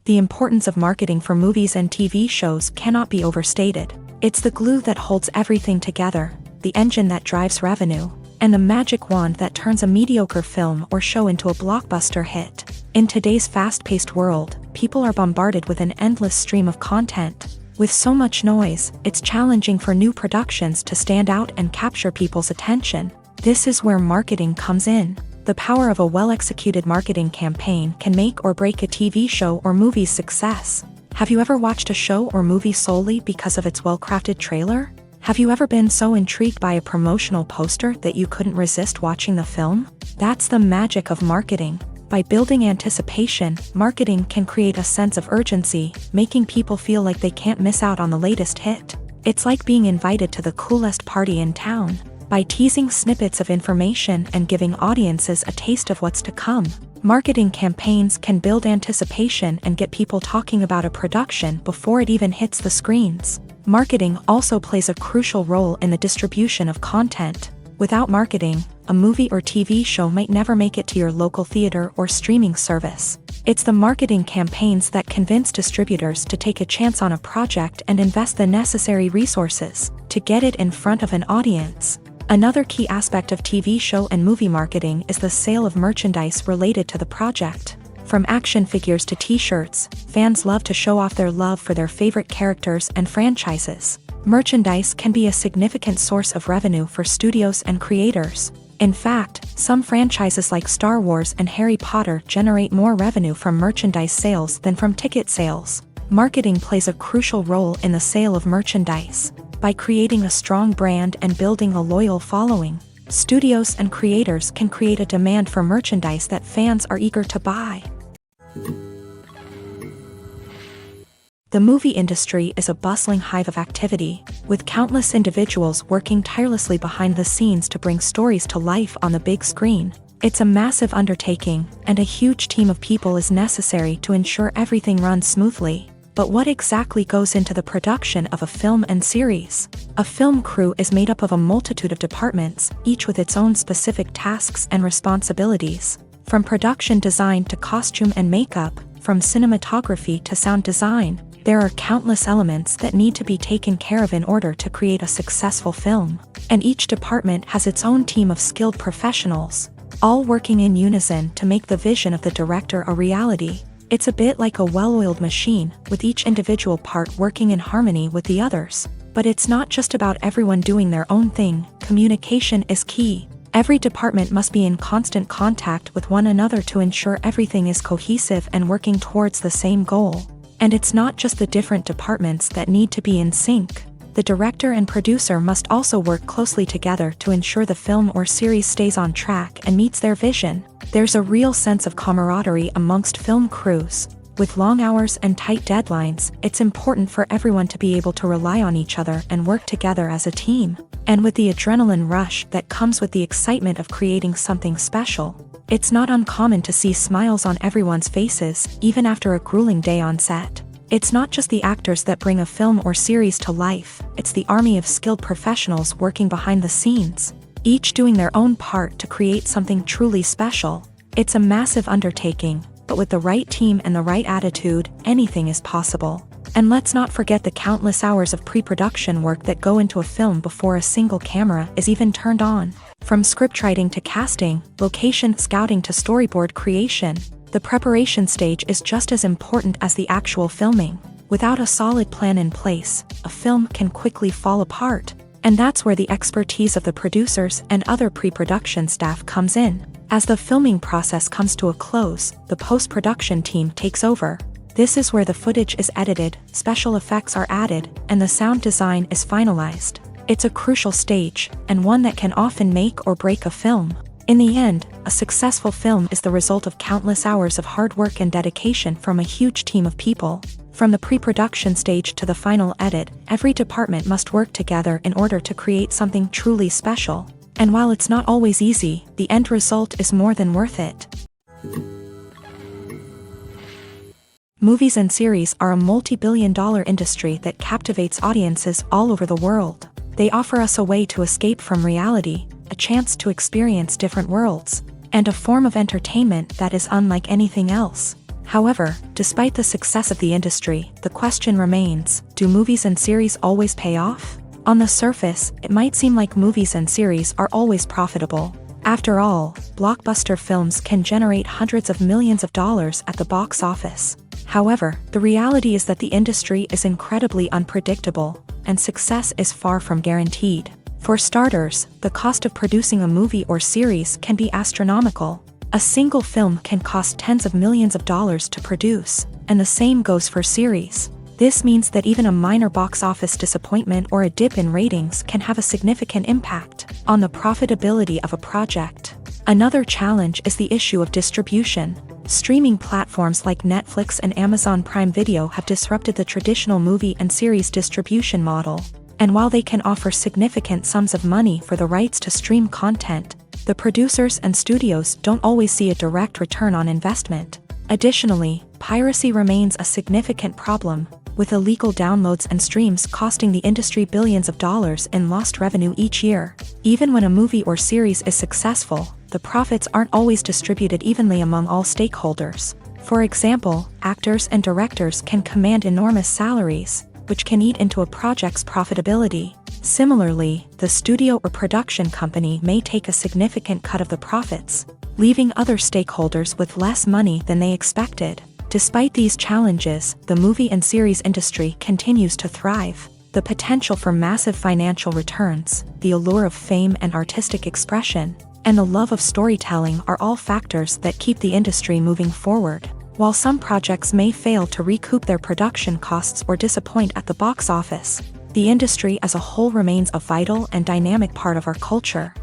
The importance of marketing for movies and TV shows cannot be overstated. It's the glue that holds everything together, the engine that drives revenue, and the magic wand that turns a mediocre film or show into a blockbuster hit. In today's fast-paced world, people are bombarded with an endless stream of content. With so much noise, it's challenging for new productions to stand out and capture people's attention. This is where marketing comes in. The power of a well-executed marketing campaign can make or break a TV show or movie's success. Have you ever watched a show or movie solely because of its well-crafted trailer? Have you ever been so intrigued by a promotional poster that you couldn't resist watching the film? That's the magic of marketing. By building anticipation, marketing can create a sense of urgency, making people feel like they can't miss out on the latest hit. It's like being invited to the coolest party in town. By teasing snippets of information and giving audiences a taste of what's to come, marketing campaigns can build anticipation and get people talking about a production before it even hits the screens. Marketing also plays a crucial role in the distribution of content. Without marketing, a movie or TV show might never make it to your local theater or streaming service. It's the marketing campaigns that convince distributors to take a chance on a project and invest the necessary resources to get it in front of an audience. Another key aspect of TV show and movie marketing is the sale of merchandise related to the project. From action figures to t-shirts, fans love to show off their love for their favorite characters and franchises. Merchandise can be a significant source of revenue for studios and creators. In fact, some franchises like Star Wars and Harry Potter generate more revenue from merchandise sales than from ticket sales. Marketing plays a crucial role in the sale of merchandise. By creating a strong brand and building a loyal following, studios and creators can create a demand for merchandise that fans are eager to buy. The movie industry is a bustling hive of activity, with countless individuals working tirelessly behind the scenes to bring stories to life on the big screen. It's a massive undertaking, and a huge team of people is necessary to ensure everything runs smoothly. But what exactly goes into the production of a film and series? A film crew is made up of a multitude of departments, each with its own specific tasks and responsibilities. From production design to costume and makeup, from cinematography to sound design, there are countless elements that need to be taken care of in order to create a successful film. And each department has its own team of skilled professionals, all working in unison to make the vision of the director a reality. It's a bit like a well-oiled machine, with each individual part working in harmony with the others. But it's not just about everyone doing their own thing. Communication is key. Every department must be in constant contact with one another to ensure everything is cohesive and working towards the same goal. And it's not just the different departments that need to be in sync. The director and producer must also work closely together to ensure the film or series stays on track and meets their vision. There's a real sense of camaraderie amongst film crews. With long hours and tight deadlines, it's important for everyone to be able to rely on each other and work together as a team. And with the adrenaline rush that comes with the excitement of creating something special, it's not uncommon to see smiles on everyone's faces, even after a grueling day on set. It's not just the actors that bring a film or series to life, it's the army of skilled professionals working behind the scenes, each doing their own part to create something truly special. It's a massive undertaking, but with the right team and the right attitude, anything is possible. And let's not forget the countless hours of pre-production work that go into a film before a single camera is even turned on. From scriptwriting to casting, location scouting to storyboard creation, the preparation stage is just as important as the actual filming. Without a solid plan in place, a film can quickly fall apart. And that's where the expertise of the producers and other pre-production staff comes in. As the filming process comes to a close, the post-production team takes over. This is where the footage is edited, special effects are added, and the sound design is finalized. It's a crucial stage, and one that can often make or break a film. In the end, a successful film is the result of countless hours of hard work and dedication from a huge team of people. From the pre-production stage to the final edit, every department must work together in order to create something truly special. And while it's not always easy, the end result is more than worth it. Movies and series are a multi-billion-dollar industry that captivates audiences all over the world. They offer us a way to escape from reality, a chance to experience different worlds, and a form of entertainment that is unlike anything else. However, despite the success of the industry, the question remains, do movies and series always pay off? On the surface, it might seem like movies and series are always profitable. After all, blockbuster films can generate hundreds of millions of dollars at the box office. However, the reality is that the industry is incredibly unpredictable, and success is far from guaranteed. For starters, the cost of producing a movie or series can be astronomical. A single film can cost tens of millions of dollars to produce, and the same goes for series. This means that even a minor box office disappointment or a dip in ratings can have a significant impact on the profitability of a project. Another challenge is the issue of distribution. Streaming platforms like Netflix and Amazon Prime Video have disrupted the traditional movie and series distribution model. And while they can offer significant sums of money for the rights to stream content, the producers and studios don't always see a direct return on investment. Additionally, piracy remains a significant problem, with illegal downloads and streams costing the industry billions of dollars in lost revenue each year. Even when a movie or series is successful, the profits aren't always distributed evenly among all stakeholders. For example, actors and directors can command enormous salaries, which can eat into a project's profitability. Similarly, the studio or production company may take a significant cut of the profits, leaving other stakeholders with less money than they expected. Despite these challenges, the movie and series industry continues to thrive. The potential for massive financial returns, the allure of fame and artistic expression, and the love of storytelling are all factors that keep the industry moving forward. While some projects may fail to recoup their production costs or disappoint at the box office, the industry as a whole remains a vital and dynamic part of our culture.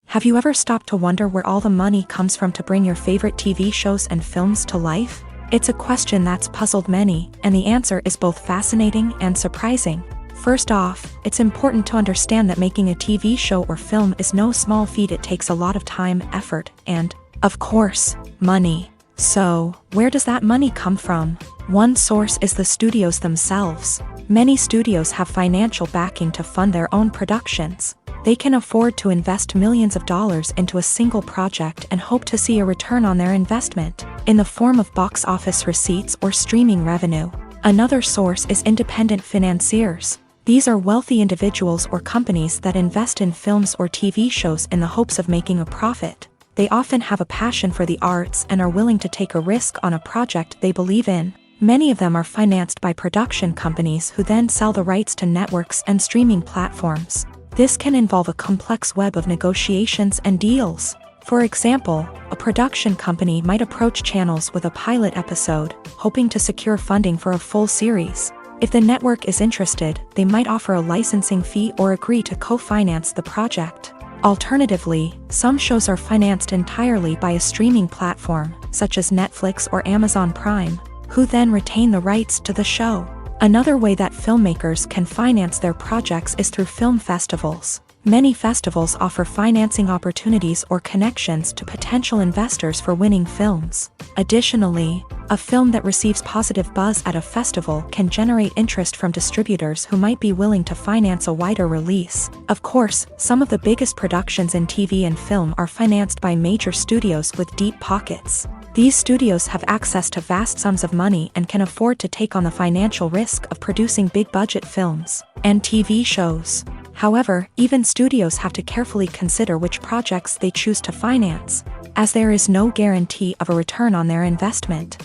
Have you ever stopped to wonder where all the money comes from to bring your favorite TV shows and films to life? It's a question that's puzzled many, and the answer is both fascinating and surprising. First off, it's important to understand that making a TV show or film is no small feat. It takes a lot of time, effort, and, of course, money. So, where does that money come from? One source is the studios themselves. Many studios have financial backing to fund their own productions. They can afford to invest millions of dollars into a single project and hope to see a return on their investment, in the form of box office receipts or streaming revenue. Another source is independent financiers. These are wealthy individuals or companies that invest in films or TV shows in the hopes of making a profit. They often have a passion for the arts and are willing to take a risk on a project they believe in. Many of them are financed by production companies who then sell the rights to networks and streaming platforms. This can involve a complex web of negotiations and deals. For example, a production company might approach channels with a pilot episode, hoping to secure funding for a full series. If the network is interested, they might offer a licensing fee or agree to co-finance the project. Alternatively, some shows are financed entirely by a streaming platform, such as Netflix or Amazon Prime, who then retain the rights to the show. Another way that filmmakers can finance their projects is through film festivals. Many festivals offer financing opportunities or connections to potential investors for winning films. Additionally, a film that receives positive buzz at a festival can generate interest from distributors who might be willing to finance a wider release. Of course, some of the biggest productions in TV and film are financed by major studios with deep pockets. These studios have access to vast sums of money and can afford to take on the financial risk of producing big-budget films and TV shows. However, even studios have to carefully consider which projects they choose to finance, as there is no guarantee of a return on their investment.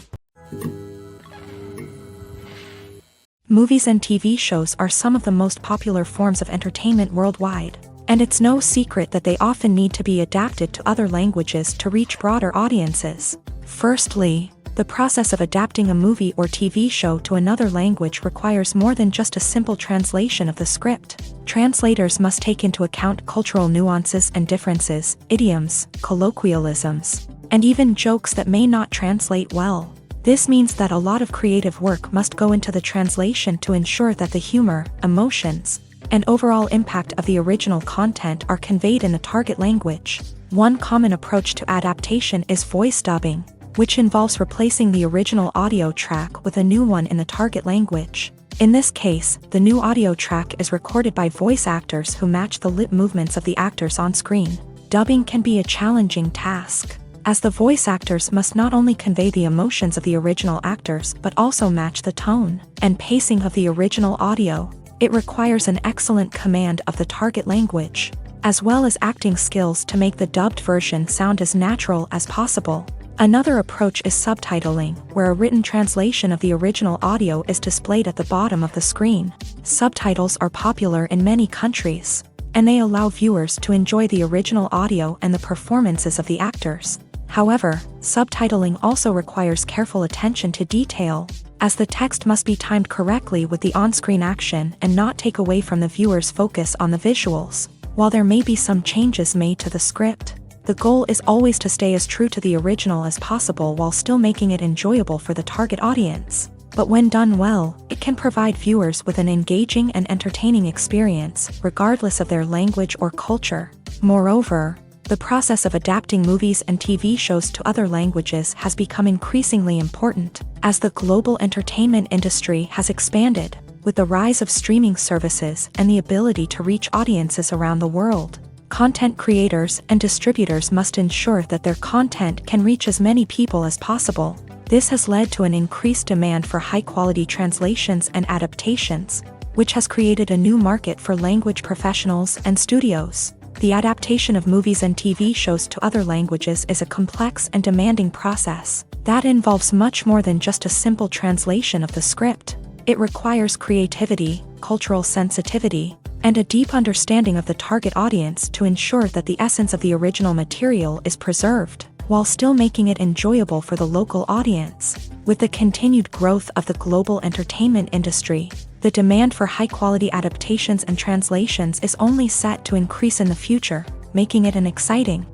Movies and TV shows are some of the most popular forms of entertainment worldwide, and it's no secret that they often need to be adapted to other languages to reach broader audiences. Firstly, the process of adapting a movie or TV show to another language requires more than just a simple translation of the script. Translators must take into account cultural nuances and differences, idioms, colloquialisms, and even jokes that may not translate well. This means that a lot of creative work must go into the translation to ensure that the humor, emotions, and overall impact of the original content are conveyed in the target language. One common approach to adaptation is voice dubbing, which involves replacing the original audio track with a new one in the target language. In this case, the new audio track is recorded by voice actors who match the lip movements of the actors on screen. Dubbing can be a challenging task, as the voice actors must not only convey the emotions of the original actors but also match the tone and pacing of the original audio. It requires an excellent command of the target language, as well as acting skills to make the dubbed version sound as natural as possible. Another approach is subtitling, where a written translation of the original audio is displayed at the bottom of the screen. Subtitles are popular in many countries, and they allow viewers to enjoy the original audio and the performances of the actors. However, subtitling also requires careful attention to detail, as the text must be timed correctly with the on-screen action and not take away from the viewer's focus on the visuals. While there may be some changes made to the script, the goal is always to stay as true to the original as possible while still making it enjoyable for the target audience. But when done well, it can provide viewers with an engaging and entertaining experience, regardless of their language or culture. Moreover, the process of adapting movies and TV shows to other languages has become increasingly important, as the global entertainment industry has expanded, with the rise of streaming services and the ability to reach audiences around the world. Content creators and distributors must ensure that their content can reach as many people as possible. This has led to an increased demand for high-quality translations and adaptations, which has created a new market for language professionals and studios. The adaptation of movies and TV shows to other languages is a complex and demanding process that involves much more than just a simple translation of the script. It requires creativity, cultural sensitivity, and a deep understanding of the target audience to ensure that the essence of the original material is preserved, while still making it enjoyable for the local audience. With the continued growth of the global entertainment industry, the demand for high-quality adaptations and translations is only set to increase in the future, making it an exciting.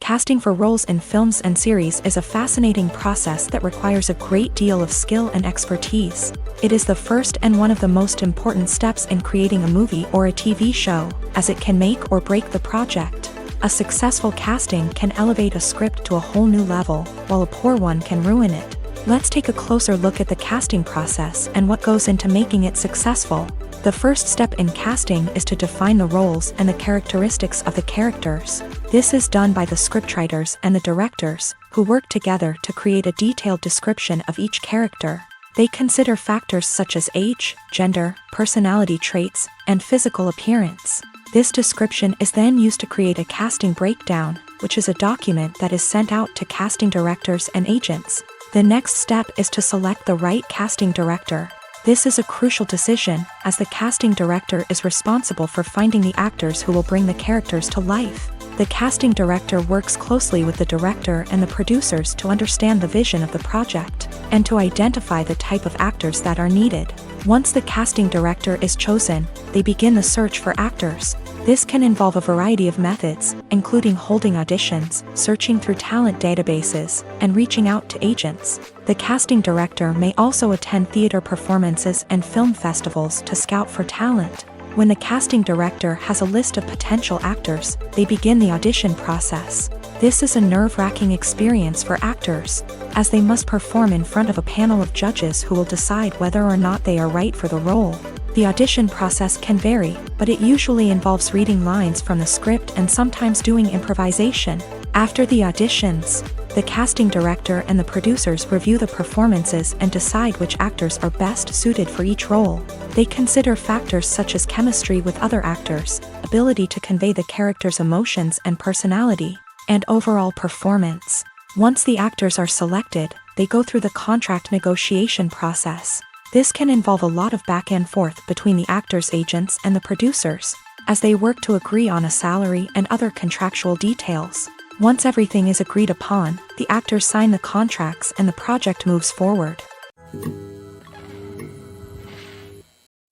Casting for roles in films and series is a fascinating process that requires a great deal of skill and expertise. It is the first and one of the most important steps in creating a movie or a TV show, as it can make or break the project. A successful casting can elevate a script to a whole new level, while a poor one can ruin it. Let's take a closer look at the casting process and what goes into making it successful. The first step in casting is to define the roles and the characteristics of the characters. This is done by the scriptwriters and the directors, who work together to create a detailed description of each character. They consider factors such as age, gender, personality traits, and physical appearance. This description is then used to create a casting breakdown, which is a document that is sent out to casting directors and agents. The next step is to select the right casting director. This is a crucial decision, as the casting director is responsible for finding the actors who will bring the characters to life. The casting director works closely with the director and the producers to understand the vision of the project, and to identify the type of actors that are needed. Once the casting director is chosen, they begin the search for actors. This can involve a variety of methods, including holding auditions, searching through talent databases, and reaching out to agents. The casting director may also attend theater performances and film festivals to scout for talent. When the casting director has a list of potential actors, they begin the audition process. This is a nerve-wracking experience for actors, as they must perform in front of a panel of judges who will decide whether or not they are right for the role. The audition process can vary, but it usually involves reading lines from the script and sometimes doing improvisation. After the auditions, the casting director and the producers review the performances and decide which actors are best suited for each role. They consider factors such as chemistry with other actors, ability to convey the character's emotions and personality, and overall performance. Once the actors are selected, they go through the contract negotiation process. This can involve a lot of back and forth between the actors' agents and the producers, as they work to agree on a salary and other contractual details. Once everything is agreed upon, the actors sign the contracts and the project moves forward.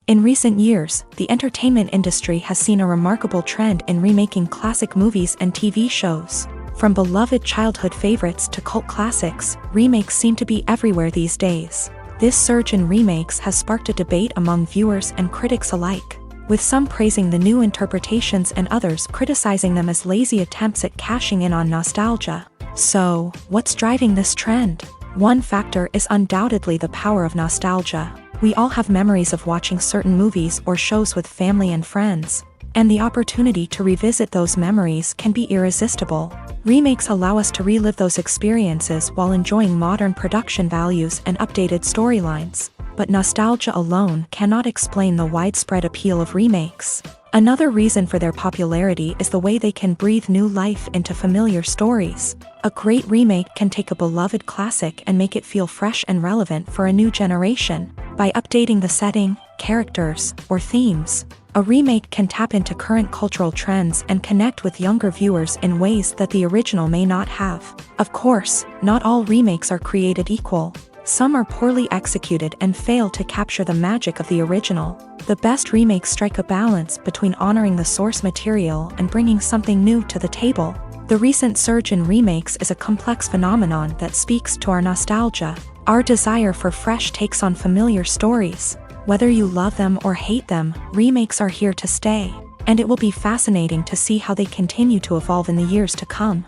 In recent years, the entertainment industry has seen a remarkable trend in remaking classic movies and TV shows. From beloved childhood favorites to cult classics, remakes seem to be everywhere these days. This surge in remakes has sparked a debate among viewers and critics alike, with some praising the new interpretations and others criticizing them as lazy attempts at cashing in on nostalgia. So, what's driving this trend? One factor is undoubtedly the power of nostalgia. We all have memories of watching certain movies or shows with family and friends, and the opportunity to revisit those memories can be irresistible. Remakes allow us to relive those experiences while enjoying modern production values and updated storylines. But nostalgia alone cannot explain the widespread appeal of remakes. Another reason for their popularity is the way they can breathe new life into familiar stories. A great remake can take a beloved classic and make it feel fresh and relevant for a new generation. By updating the setting, characters, or themes, a remake can tap into current cultural trends and connect with younger viewers in ways that the original may not have. Of course, not all remakes are created equal. Some are poorly executed and fail to capture the magic of the original. The best remakes strike a balance between honoring the source material and bringing something new to the table. The recent surge in remakes is a complex phenomenon that speaks to our nostalgia, our desire for fresh takes on familiar stories. Whether you love them or hate them, remakes are here to stay, and it will be fascinating to see how they continue to evolve in the years to come.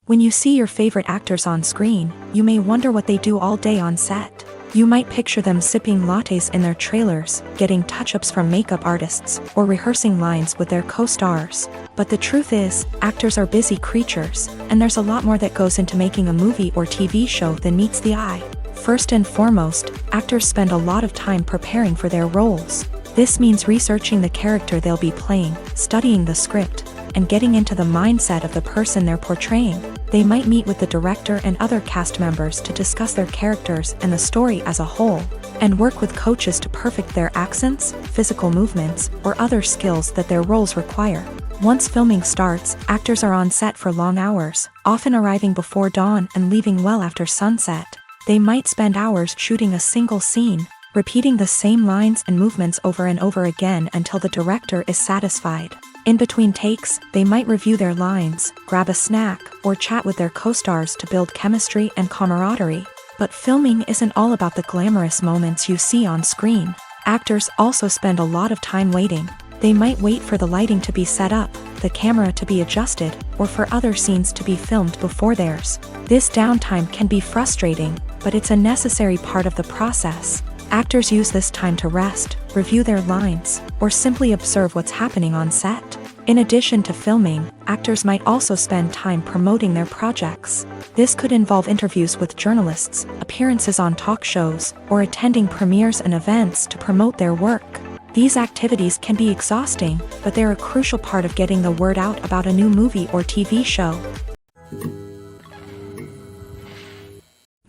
When you see your favorite actors on screen, you may wonder what they do all day on set. You might picture them sipping lattes in their trailers, getting touch-ups from makeup artists, or rehearsing lines with their co-stars. But the truth is, actors are busy creatures, and there's a lot more that goes into making a movie or TV show than meets the eye. First and foremost, actors spend a lot of time preparing for their roles. This means researching the character they'll be playing, studying the script, and getting into the mindset of the person they're portraying. They might meet with the director and other cast members to discuss their characters and the story as a whole, and work with coaches to perfect their accents, physical movements, or other skills that their roles require. Once filming starts, actors are on set for long hours, often arriving before dawn and leaving well after sunset. They might spend hours shooting a single scene, repeating the same lines and movements over and over again until the director is satisfied. In between takes, they might review their lines, grab a snack, or chat with their co-stars to build chemistry and camaraderie. But filming isn't all about the glamorous moments you see on screen. Actors also spend a lot of time waiting. They might wait for the lighting to be set up, the camera to be adjusted, or for other scenes to be filmed before theirs. This downtime can be frustrating, but it's a necessary part of the process. Actors use this time to rest, review their lines, or simply observe what's happening on set. In addition to filming, actors might also spend time promoting their projects. This could involve interviews with journalists, appearances on talk shows, or attending premieres and events to promote their work. These activities can be exhausting, but they're a crucial part of getting the word out about a new movie or TV show.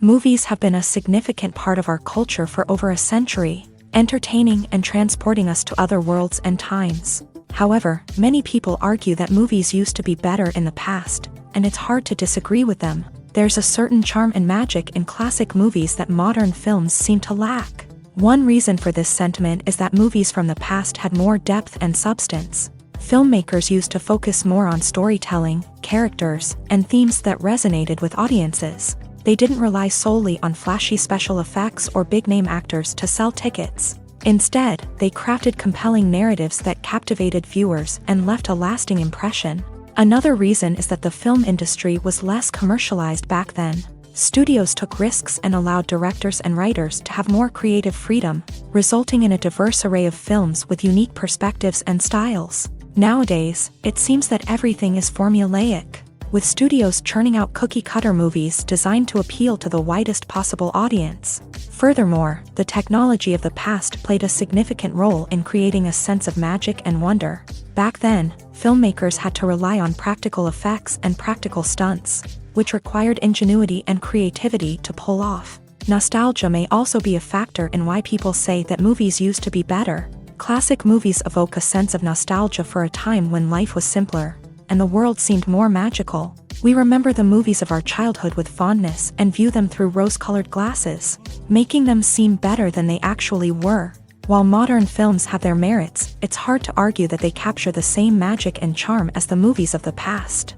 Movies have been a significant part of our culture for over a century, entertaining and transporting us to other worlds and times. However, many people argue that movies used to be better in the past, and it's hard to disagree with them. There's a certain charm and magic in classic movies that modern films seem to lack. One reason for this sentiment is that movies from the past had more depth and substance. Filmmakers used to focus more on storytelling, characters, and themes that resonated with audiences. They didn't rely solely on flashy special effects or big-name actors to sell tickets. Instead, they crafted compelling narratives that captivated viewers and left a lasting impression. Another reason is that the film industry was less commercialized back then. Studios took risks and allowed directors and writers to have more creative freedom, resulting in a diverse array of films with unique perspectives and styles. Nowadays, it seems that everything is formulaic, with studios churning out cookie-cutter movies designed to appeal to the widest possible audience. Furthermore, the technology of the past played a significant role in creating a sense of magic and wonder. Back then, filmmakers had to rely on practical effects and practical stunts, which required ingenuity and creativity to pull off. Nostalgia may also be a factor in why people say that movies used to be better. Classic movies evoke a sense of nostalgia for a time when life was simpler. and the world seemed more magical. We remember the movies of our childhood with fondness and view them through rose-colored glasses, making them seem better than they actually were. While modern films have their merits, it's hard to argue that they capture the same magic and charm as the movies of the past.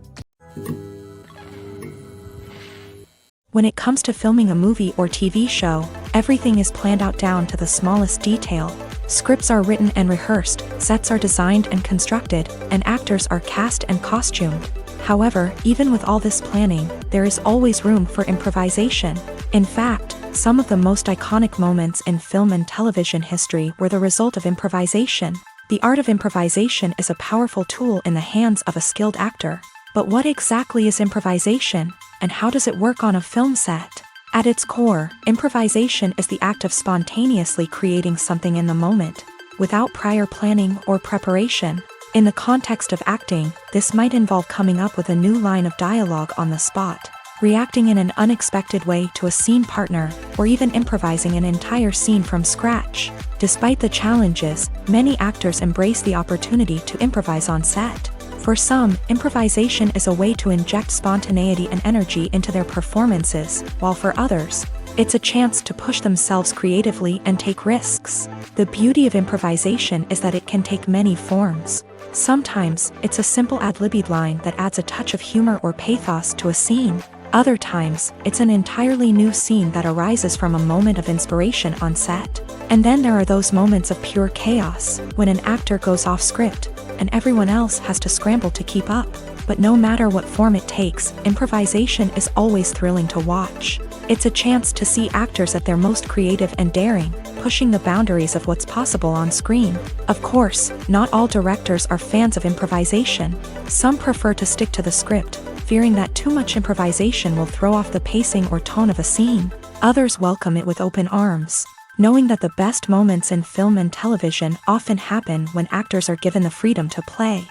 When it comes to filming a movie or TV show, everything is planned out down to the smallest detail. Scripts are written and rehearsed, sets are designed and constructed, and actors are cast and costumed. However, even with all this planning, there is always room for improvisation. In fact, some of the most iconic moments in film and television history were the result of improvisation. The art of improvisation is a powerful tool in the hands of a skilled actor. But what exactly is improvisation, and how does it work on a film set? At its core, improvisation is the act of spontaneously creating something in the moment, without prior planning or preparation. In the context of acting, this might involve coming up with a new line of dialogue on the spot, reacting in an unexpected way to a scene partner, or even improvising an entire scene from scratch. Despite the challenges, many actors embrace the opportunity to improvise on set. For some, improvisation is a way to inject spontaneity and energy into their performances, while for others, it's a chance to push themselves creatively and take risks. The beauty of improvisation is that it can take many forms. Sometimes, it's a simple ad-libbed line that adds a touch of humor or pathos to a scene. Other times, it's an entirely new scene that arises from a moment of inspiration on set. And then there are those moments of pure chaos, when an actor goes off script, and everyone else has to scramble to keep up. But no matter what form it takes, improvisation is always thrilling to watch. It's a chance to see actors at their most creative and daring, pushing the boundaries of what's possible on screen. Of course, not all directors are fans of improvisation. Some prefer to stick to the script, fearing that too much improvisation will throw off the pacing or tone of a scene. Others welcome it with open arms, knowing that the best moments in film and television often happen when actors are given the freedom to play.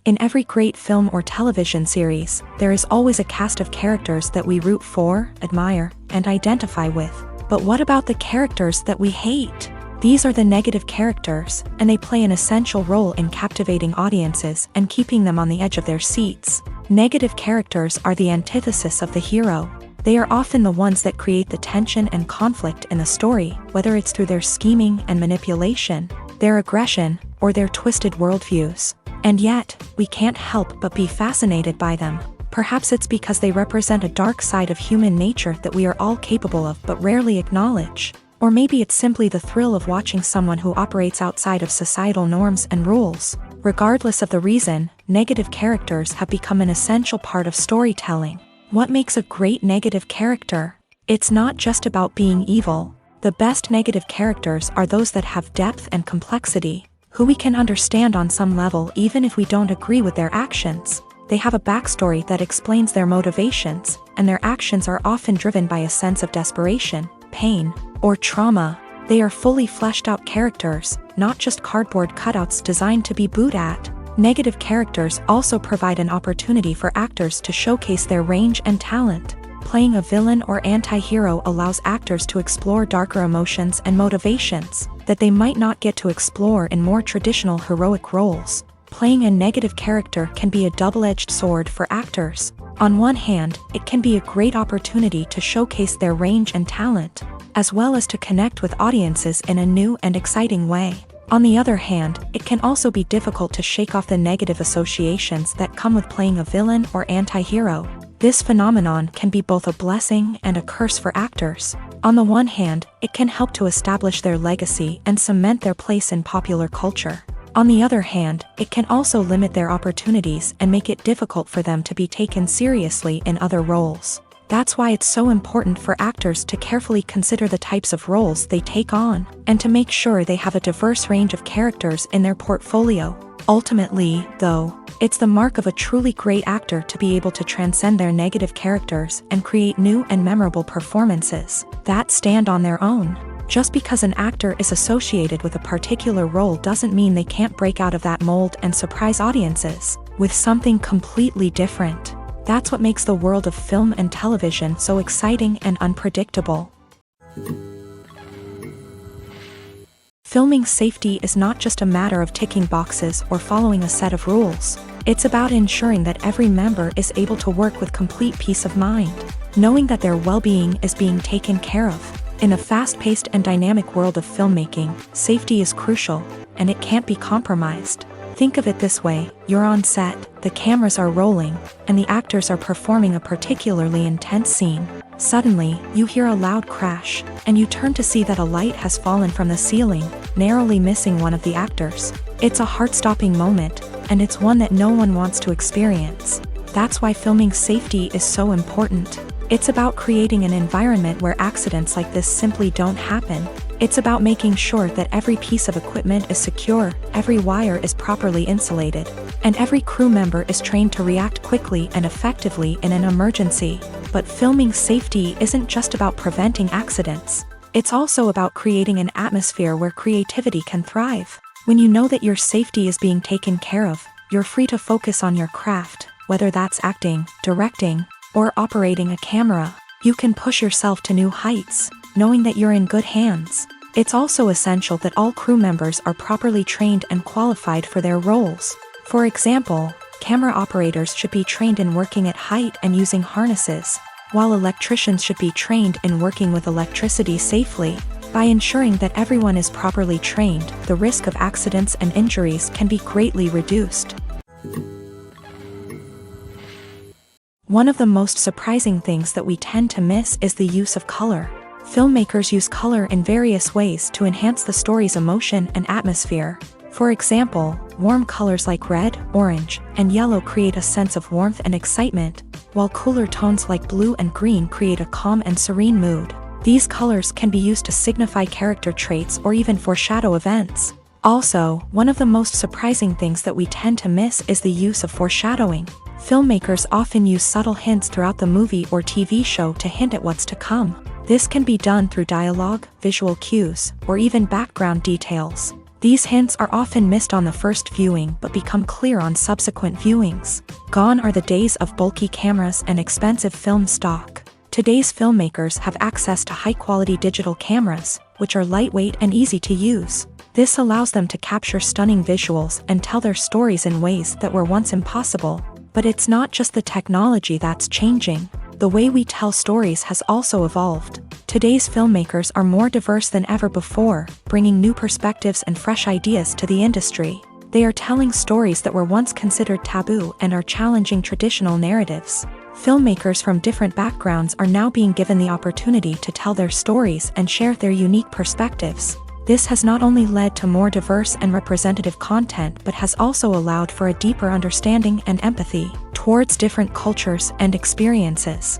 In every great film or television series, there is always a cast of characters that we root for, admire, and identify with. But what about the characters that we hate? These are the negative characters, and they play an essential role in captivating audiences and keeping them on the edge of their seats. Negative characters are the antithesis of the hero. They are often the ones that create the tension and conflict in the story, whether it's through their scheming and manipulation, their aggression, or their twisted worldviews. And yet, we can't help but be fascinated by them. Perhaps it's because they represent a dark side of human nature that we are all capable of but rarely acknowledge. Or maybe it's simply the thrill of watching someone who operates outside of societal norms and rules. Regardless of the reason, negative characters have become an essential part of storytelling. What makes a great negative character? It's not just about being evil. The best negative characters are those that have depth and complexity, who we can understand on some level even if we don't agree with their actions. They have a backstory that explains their motivations, and their actions are often driven by a sense of desperation, pain, or trauma. They are fully fleshed out characters, not just cardboard cutouts designed to be booed at. Negative characters also provide an opportunity for actors to showcase their range and talent. Playing a villain or anti-hero allows actors to explore darker emotions and motivations that they might not get to explore in more traditional heroic roles. Playing a negative character can be a double-edged sword for actors. On one hand, it can be a great opportunity to showcase their range and talent, as well as to connect with audiences in a new and exciting way. On the other hand, it can also be difficult to shake off the negative associations that come with playing a villain or anti-hero. This phenomenon can be both a blessing and a curse for actors. On the one hand, it can help to establish their legacy and cement their place in popular culture. On the other hand, it can also limit their opportunities and make it difficult for them to be taken seriously in other roles. That's why it's so important for actors to carefully consider the types of roles they take on, and to make sure they have a diverse range of characters in their portfolio. Ultimately, though, it's the mark of a truly great actor to be able to transcend their negative characters and create new and memorable performances that stand on their own. Just because an actor is associated with a particular role doesn't mean they can't break out of that mold and surprise audiences with something completely different. That's what makes the world of film and television so exciting and unpredictable. Filming safety is not just a matter of ticking boxes or following a set of rules. It's about ensuring that every member is able to work with complete peace of mind, knowing that their well-being is being taken care of. In a fast-paced and dynamic world of filmmaking, safety is crucial, and it can't be compromised. Think of it this way: you're on set, the cameras are rolling, and the actors are performing a particularly intense scene. Suddenly, you hear a loud crash, and you turn to see that a light has fallen from the ceiling, narrowly missing one of the actors. It's a heart-stopping moment, and it's one that no one wants to experience. That's why filming safety is so important. It's about creating an environment where accidents like this simply don't happen. It's about making sure that every piece of equipment is secure, every wire is properly insulated, and every crew member is trained to react quickly and effectively in an emergency. But filming safety isn't just about preventing accidents. It's also about creating an atmosphere where creativity can thrive. When you know that your safety is being taken care of, you're free to focus on your craft, whether that's acting, directing, or operating a camera. You can push yourself to new heights, knowing that you're in good hands. It's also essential that all crew members are properly trained and qualified for their roles. For example, camera operators should be trained in working at height and using harnesses, while electricians should be trained in working with electricity safely. By ensuring that everyone is properly trained, the risk of accidents and injuries can be greatly reduced. One of the most surprising things that we tend to miss is the use of color. Filmmakers use color in various ways to enhance the story's emotion and atmosphere. For example, warm colors like red, orange, and yellow create a sense of warmth and excitement, while cooler tones like blue and green create a calm and serene mood. These colors can be used to signify character traits or even foreshadow events. Also, one of the most surprising things that we tend to miss is the use of foreshadowing. Filmmakers often use subtle hints throughout the movie or TV show to hint at what's to come. This can be done through dialogue, visual cues, or even background details. These hints are often missed on the first viewing but become clear on subsequent viewings. Gone are the days of bulky cameras and expensive film stock. Today's filmmakers have access to high-quality digital cameras, which are lightweight and easy to use. This allows them to capture stunning visuals and tell their stories in ways that were once impossible. But it's not just the technology that's changing. The way we tell stories has also evolved. Today's filmmakers are more diverse than ever before, bringing new perspectives and fresh ideas to the industry. They are telling stories that were once considered taboo and are challenging traditional narratives. Filmmakers from different backgrounds are now being given the opportunity to tell their stories and share their unique perspectives. This has not only led to more diverse and representative content but has also allowed for a deeper understanding and empathy towards different cultures and experiences.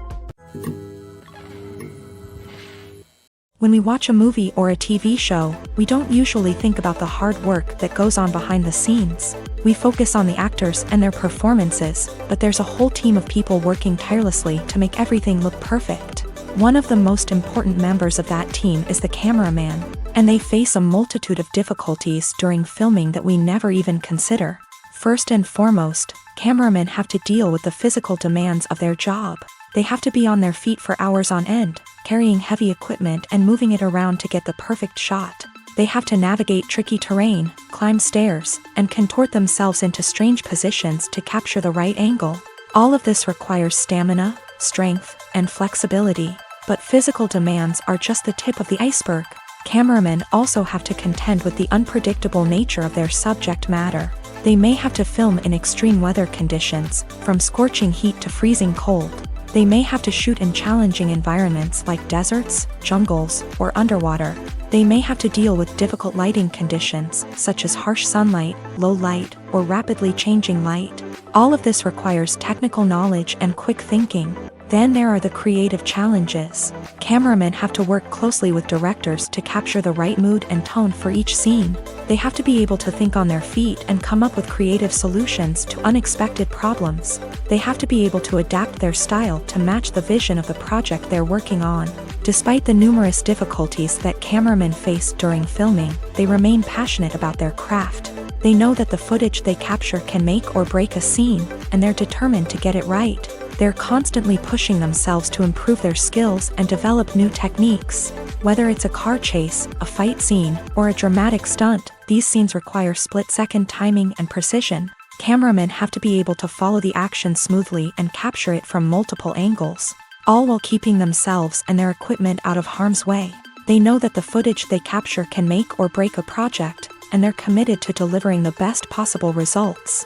When we watch a movie or a TV show, we don't usually think about the hard work that goes on behind the scenes. We focus on the actors and their performances, but there's a whole team of people working tirelessly to make everything look perfect. One of the most important members of that team is the cameraman, and they face a multitude of difficulties during filming that we never even consider. First and foremost, cameramen have to deal with the physical demands of their job. They have to be on their feet for hours on end, carrying heavy equipment and moving it around to get the perfect shot. They have to navigate tricky terrain, climb stairs, and contort themselves into strange positions to capture the right angle. All of this requires stamina, strength, and flexibility. But physical demands are just the tip of the iceberg. Cameramen also have to contend with the unpredictable nature of their subject matter. They may have to film in extreme weather conditions, from scorching heat to freezing cold. They may have to shoot in challenging environments like deserts, jungles, or underwater. They may have to deal with difficult lighting conditions, such as harsh sunlight, low light, or rapidly changing light. All of this requires technical knowledge and quick thinking. Then there are the creative challenges. Cameramen have to work closely with directors to capture the right mood and tone for each scene. They have to be able to think on their feet and come up with creative solutions to unexpected problems. They have to be able to adapt their style to match the vision of the project they're working on. Despite the numerous difficulties that cameramen face during filming, they remain passionate about their craft. They know that the footage they capture can make or break a scene, and they're determined to get it right. They're constantly pushing themselves to improve their skills and develop new techniques. Whether it's a car chase, a fight scene, or a dramatic stunt, these scenes require split-second timing and precision. Cameramen have to be able to follow the action smoothly and capture it from multiple angles, all while keeping themselves and their equipment out of harm's way. They know that the footage they capture can make or break a project, and they're committed to delivering the best possible results.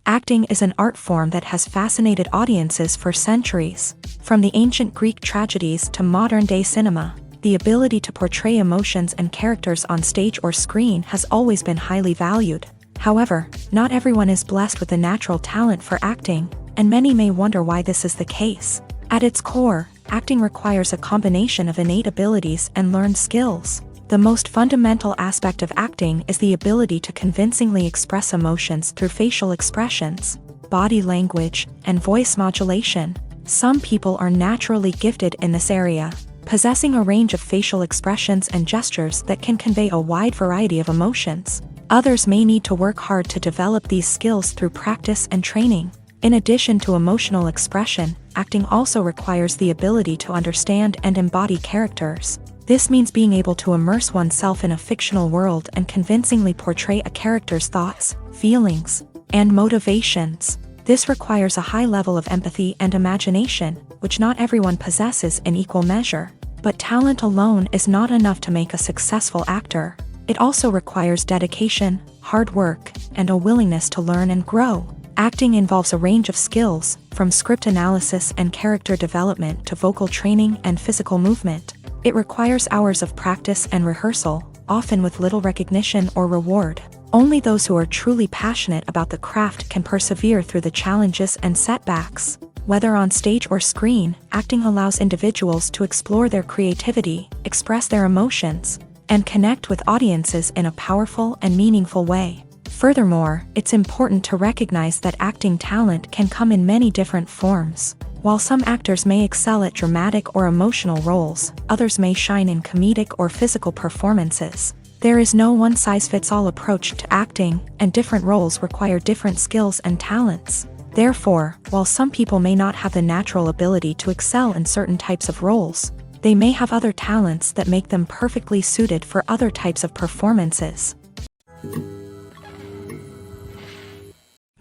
Acting is an art form that has fascinated audiences for centuries. From the ancient Greek tragedies to modern-day cinema, the ability to portray emotions and characters on stage or screen has always been highly valued. However, not everyone is blessed with the natural talent for acting, and many may wonder why this is the case. At its core, acting requires a combination of innate abilities and learned skills. The most fundamental aspect of acting is the ability to convincingly express emotions through facial expressions, body language, and voice modulation. Some people are naturally gifted in this area, possessing a range of facial expressions and gestures that can convey a wide variety of emotions. Others may need to work hard to develop these skills through practice and training. In addition to emotional expression, acting also requires the ability to understand and embody characters. This means being able to immerse oneself in a fictional world and convincingly portray a character's thoughts, feelings, and motivations. This requires a high level of empathy and imagination, which not everyone possesses in equal measure. But talent alone is not enough to make a successful actor. It also requires dedication, hard work, and a willingness to learn and grow. Acting involves a range of skills, from script analysis and character development to vocal training and physical movement. It requires hours of practice and rehearsal, often with little recognition or reward. Only those who are truly passionate about the craft can persevere through the challenges and setbacks. Whether on stage or screen, acting allows individuals to explore their creativity, express their emotions, and connect with audiences in a powerful and meaningful way. Furthermore, it's important to recognize that acting talent can come in many different forms. While some actors may excel at dramatic or emotional roles, others may shine in comedic or physical performances. There is no one-size-fits-all approach to acting, and different roles require different skills and talents. Therefore, while some people may not have the natural ability to excel in certain types of roles, they may have other talents that make them perfectly suited for other types of performances.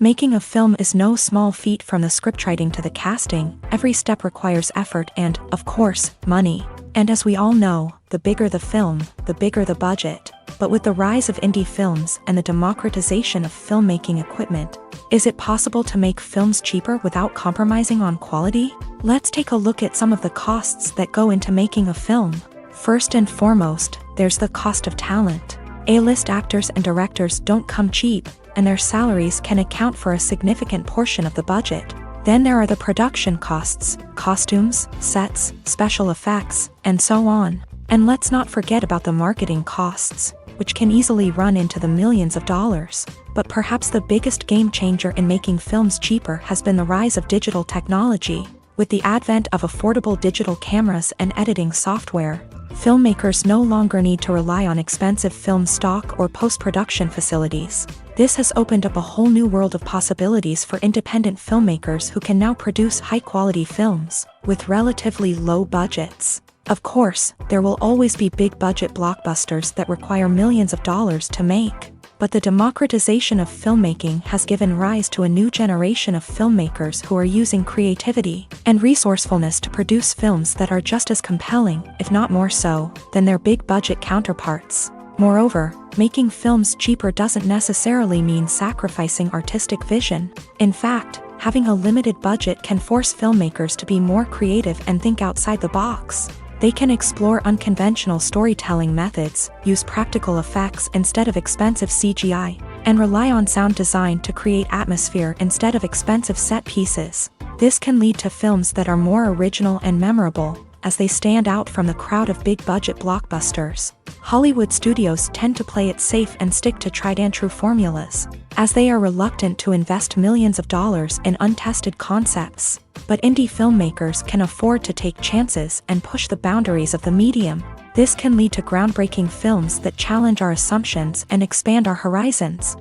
Making a film is no small feat. From the scriptwriting to the casting, every step requires effort and, of course, money. And as we all know, the bigger the film, the bigger the budget. But with the rise of indie films and the democratization of filmmaking equipment, is it possible to make films cheaper without compromising on quality? Let's take a look at some of the costs that go into making a film. First and foremost, there's the cost of talent. A-list actors and directors don't come cheap, and their salaries can account for a significant portion of the budget. Then there are the production costs, costumes, sets, special effects, and so on. And let's not forget about the marketing costs, which can easily run into the millions of dollars. But perhaps the biggest game changer in making films cheaper has been the rise of digital technology. With the advent of affordable digital cameras and editing software, filmmakers no longer need to rely on expensive film stock or post-production facilities. This has opened up a whole new world of possibilities for independent filmmakers who can now produce high-quality films with relatively low budgets. Of course, there will always be big-budget blockbusters that require millions of dollars to make. But the democratization of filmmaking has given rise to a new generation of filmmakers who are using creativity and resourcefulness to produce films that are just as compelling, if not more so, than their big-budget counterparts. Moreover, making films cheaper doesn't necessarily mean sacrificing artistic vision. In fact, having a limited budget can force filmmakers to be more creative and think outside the box. They can explore unconventional storytelling methods, use practical effects instead of expensive CGI, and rely on sound design to create atmosphere instead of expensive set pieces. This can lead to films that are more original and memorable, as they stand out from the crowd of big-budget blockbusters. Hollywood studios tend to play it safe and stick to tried-and-true formulas, as they are reluctant to invest millions of dollars in untested concepts. But indie filmmakers can afford to take chances and push the boundaries of the medium. This can lead to groundbreaking films that challenge our assumptions and expand our horizons.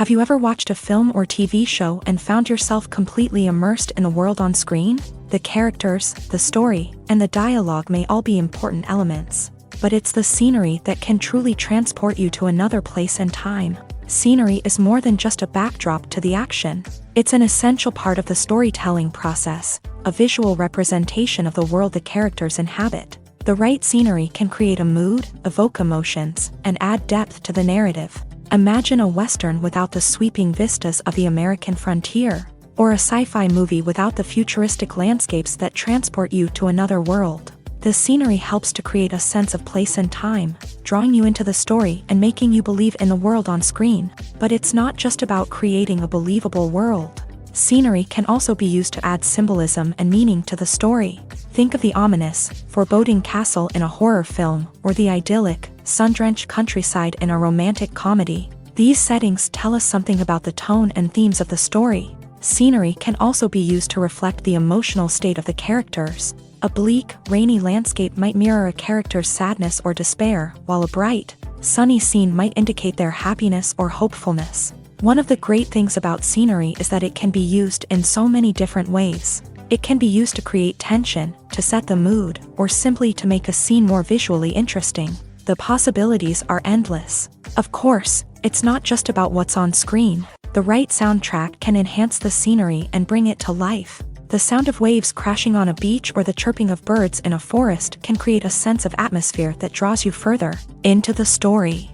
Have you ever watched a film or TV show and found yourself completely immersed in the world on screen? The characters, the story, and the dialogue may all be important elements, but it's the scenery that can truly transport you to another place and time. Scenery is more than just a backdrop to the action. It's an essential part of the storytelling process, a visual representation of the world the characters inhabit. The right scenery can create a mood, evoke emotions, and add depth to the narrative. Imagine a Western without the sweeping vistas of the American frontier, or a sci-fi movie without the futuristic landscapes that transport you to another world. The scenery helps to create a sense of place and time, drawing you into the story and making you believe in the world on screen. But it's not just about creating a believable world. Scenery can also be used to add symbolism and meaning to the story. Think of the ominous, foreboding castle in a horror film, or the idyllic, sun-drenched countryside in a romantic comedy. These settings tell us something about the tone and themes of the story. Scenery can also be used to reflect the emotional state of the characters. A bleak, rainy landscape might mirror a character's sadness or despair, while a bright, sunny scene might indicate their happiness or hopefulness. One of the great things about scenery is that it can be used in so many different ways. It can be used to create tension, to set the mood, or simply to make a scene more visually interesting. The possibilities are endless. Of course, it's not just about what's on screen. The right soundtrack can enhance the scenery and bring it to life. The sound of waves crashing on a beach or the chirping of birds in a forest can create a sense of atmosphere that draws you further into the story.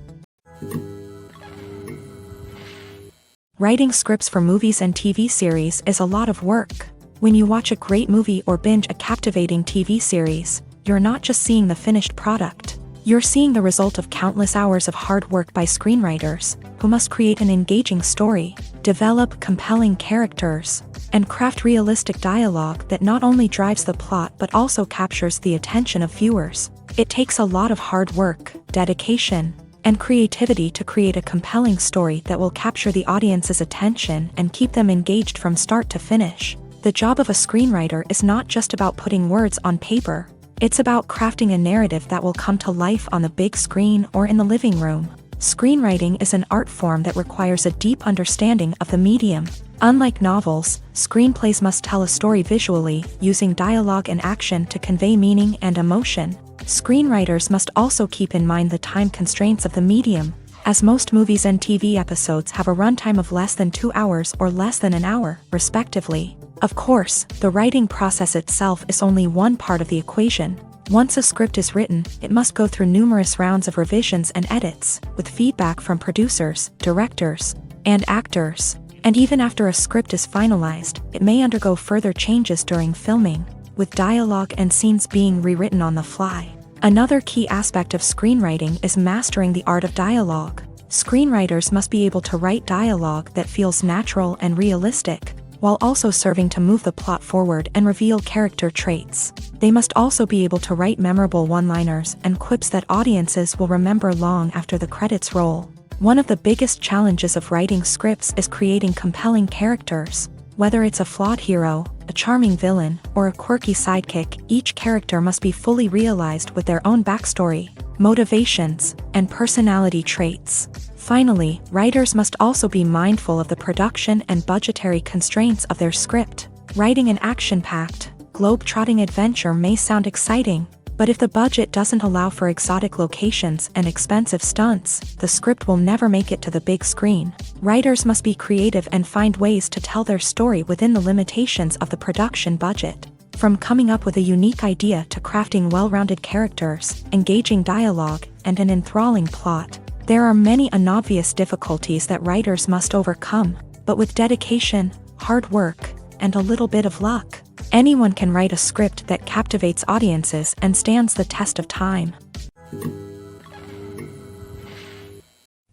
Writing scripts for movies and TV series is a lot of work. When you watch a great movie or binge a captivating TV series, you're not just seeing the finished product. You're seeing the result of countless hours of hard work by screenwriters, who must create an engaging story, develop compelling characters, and craft realistic dialogue that not only drives the plot but also captures the attention of viewers. It takes a lot of hard work, dedication, and creativity to create a compelling story that will capture the audience's attention and keep them engaged from start to finish. The job of a screenwriter is not just about putting words on paper. It's about crafting a narrative that will come to life on the big screen or in the living room. Screenwriting is an art form that requires a deep understanding of the medium. Unlike novels, screenplays must tell a story visually, using dialogue and action to convey meaning and emotion. Screenwriters must also keep in mind the time constraints of the medium, as most movies and TV episodes have a runtime of less than 2 hours or less than an hour, respectively. Of course, the writing process itself is only one part of the equation. Once a script is written, it must go through numerous rounds of revisions and edits, with feedback from producers, directors, and actors. And even after a script is finalized, it may undergo further changes during filming, with dialogue and scenes being rewritten on the fly. Another key aspect of screenwriting is mastering the art of dialogue. Screenwriters must be able to write dialogue that feels natural and realistic, while also serving to move the plot forward and reveal character traits. They must also be able to write memorable one-liners and quips that audiences will remember long after the credits roll. One of the biggest challenges of writing scripts is creating compelling characters. Whether it's a flawed hero, a charming villain, or a quirky sidekick, each character must be fully realized with their own backstory, motivations, and personality traits. Finally, writers must also be mindful of the production and budgetary constraints of their script. Writing an action-packed, globe-trotting adventure may sound exciting, but if the budget doesn't allow for exotic locations and expensive stunts, the script will never make it to the big screen. Writers must be creative and find ways to tell their story within the limitations of the production budget. From coming up with a unique idea to crafting well-rounded characters, engaging dialogue, and an enthralling plot, there are many unobvious difficulties that writers must overcome, but with dedication, hard work, and a little bit of luck, anyone can write a script that captivates audiences and stands the test of time.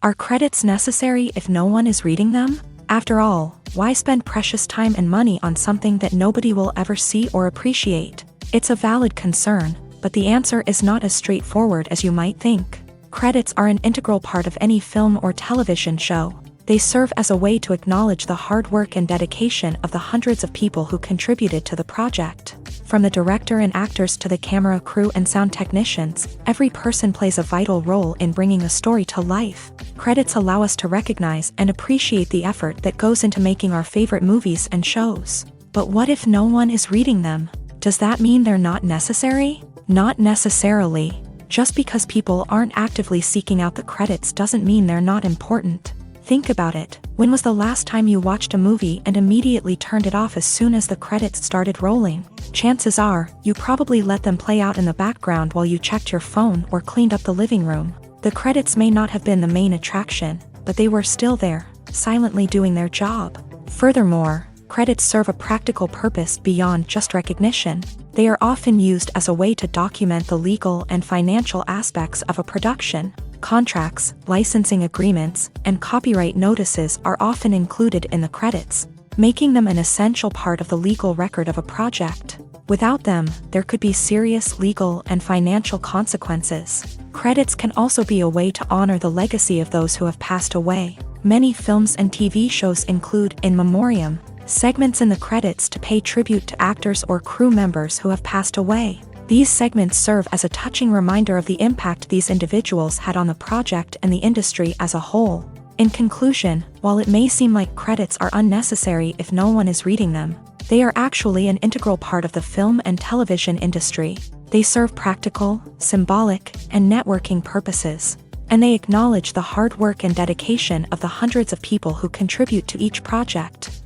Are credits necessary if no one is reading them? After all, why spend precious time and money on something that nobody will ever see or appreciate? It's a valid concern, but the answer is not as straightforward as you might think. Credits are an integral part of any film or television show. They serve as a way to acknowledge the hard work and dedication of the hundreds of people who contributed to the project. From the director and actors to the camera crew and sound technicians, every person plays a vital role in bringing a story to life. Credits allow us to recognize and appreciate the effort that goes into making our favorite movies and shows. But what if no one is reading them? Does that mean they're not necessary? Not necessarily. Just because people aren't actively seeking out the credits doesn't mean they're not important. Think about it. When was the last time you watched a movie and immediately turned it off as soon as the credits started rolling? Chances are, you probably let them play out in the background while you checked your phone or cleaned up the living room. The credits may not have been the main attraction, but they were still there, silently doing their job. Furthermore, credits serve a practical purpose beyond just recognition. They are often used as a way to document the legal and financial aspects of a production. Contracts, licensing agreements, and copyright notices are often included in the credits, making them an essential part of the legal record of a project. Without them, there could be serious legal and financial consequences. Credits can also be a way to honor the legacy of those who have passed away. Many films and TV shows include in memoriam segments in the credits to pay tribute to actors or crew members who have passed away. These segments serve as a touching reminder of the impact these individuals had on the project and the industry as a whole. In conclusion, while it may seem like credits are unnecessary if no one is reading them, they are actually an integral part of the film and television industry. They serve practical, symbolic, and networking purposes, and they acknowledge the hard work and dedication of the hundreds of people who contribute to each project.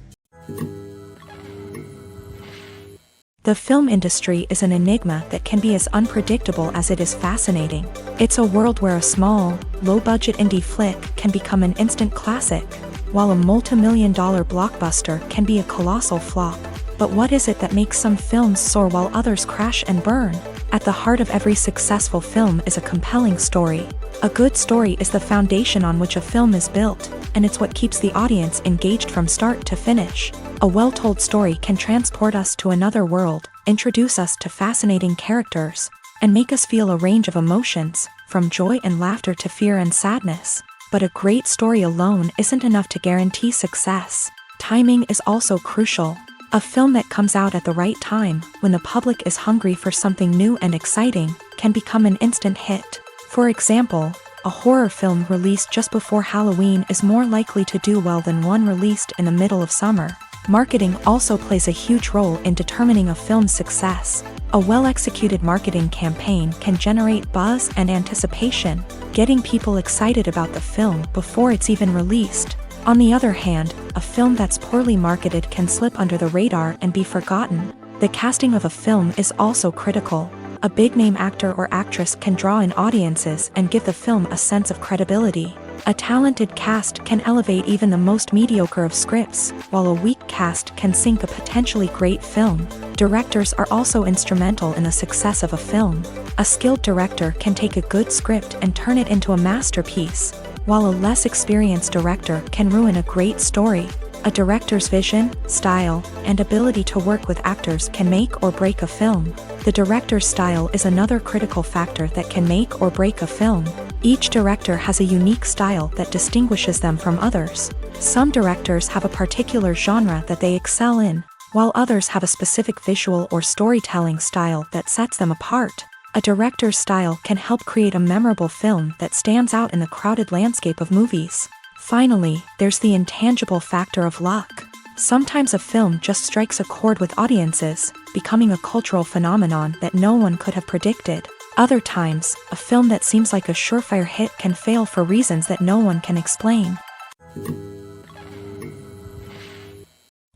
The film industry is an enigma that can be as unpredictable as it is fascinating. It's a world where a small, low-budget indie flick can become an instant classic, while a multi-million-dollar blockbuster can be a colossal flop. But what is it that makes some films soar while others crash and burn? At the heart of every successful film is a compelling story. A good story is the foundation on which a film is built, and it's what keeps the audience engaged from start to finish. A well-told story can transport us to another world, introduce us to fascinating characters, and make us feel a range of emotions, from joy and laughter to fear and sadness. But a great story alone isn't enough to guarantee success. Timing is also crucial. A film that comes out at the right time, when the public is hungry for something new and exciting, can become an instant hit. For example, a horror film released just before Halloween is more likely to do well than one released in the middle of summer. Marketing also plays a huge role in determining a film's success. A well-executed marketing campaign can generate buzz and anticipation, getting people excited about the film before it's even released. On the other hand, a film that's poorly marketed can slip under the radar and be forgotten. The casting of a film is also critical. A big-name actor or actress can draw in audiences and give the film a sense of credibility. A talented cast can elevate even the most mediocre of scripts, while a weak cast can sink a potentially great film. Directors are also instrumental in the success of a film. A skilled director can take a good script and turn it into a masterpiece, while a less experienced director can ruin a great story. A director's vision, style, and ability to work with actors can make or break a film. The director's style is another critical factor that can make or break a film. Each director has a unique style that distinguishes them from others. Some directors have a particular genre that they excel in, while others have a specific visual or storytelling style that sets them apart. A director's style can help create a memorable film that stands out in the crowded landscape of movies. Finally, there's the intangible factor of luck. Sometimes a film just strikes a chord with audiences, becoming a cultural phenomenon that no one could have predicted. Other times, a film that seems like a surefire hit can fail for reasons that no one can explain.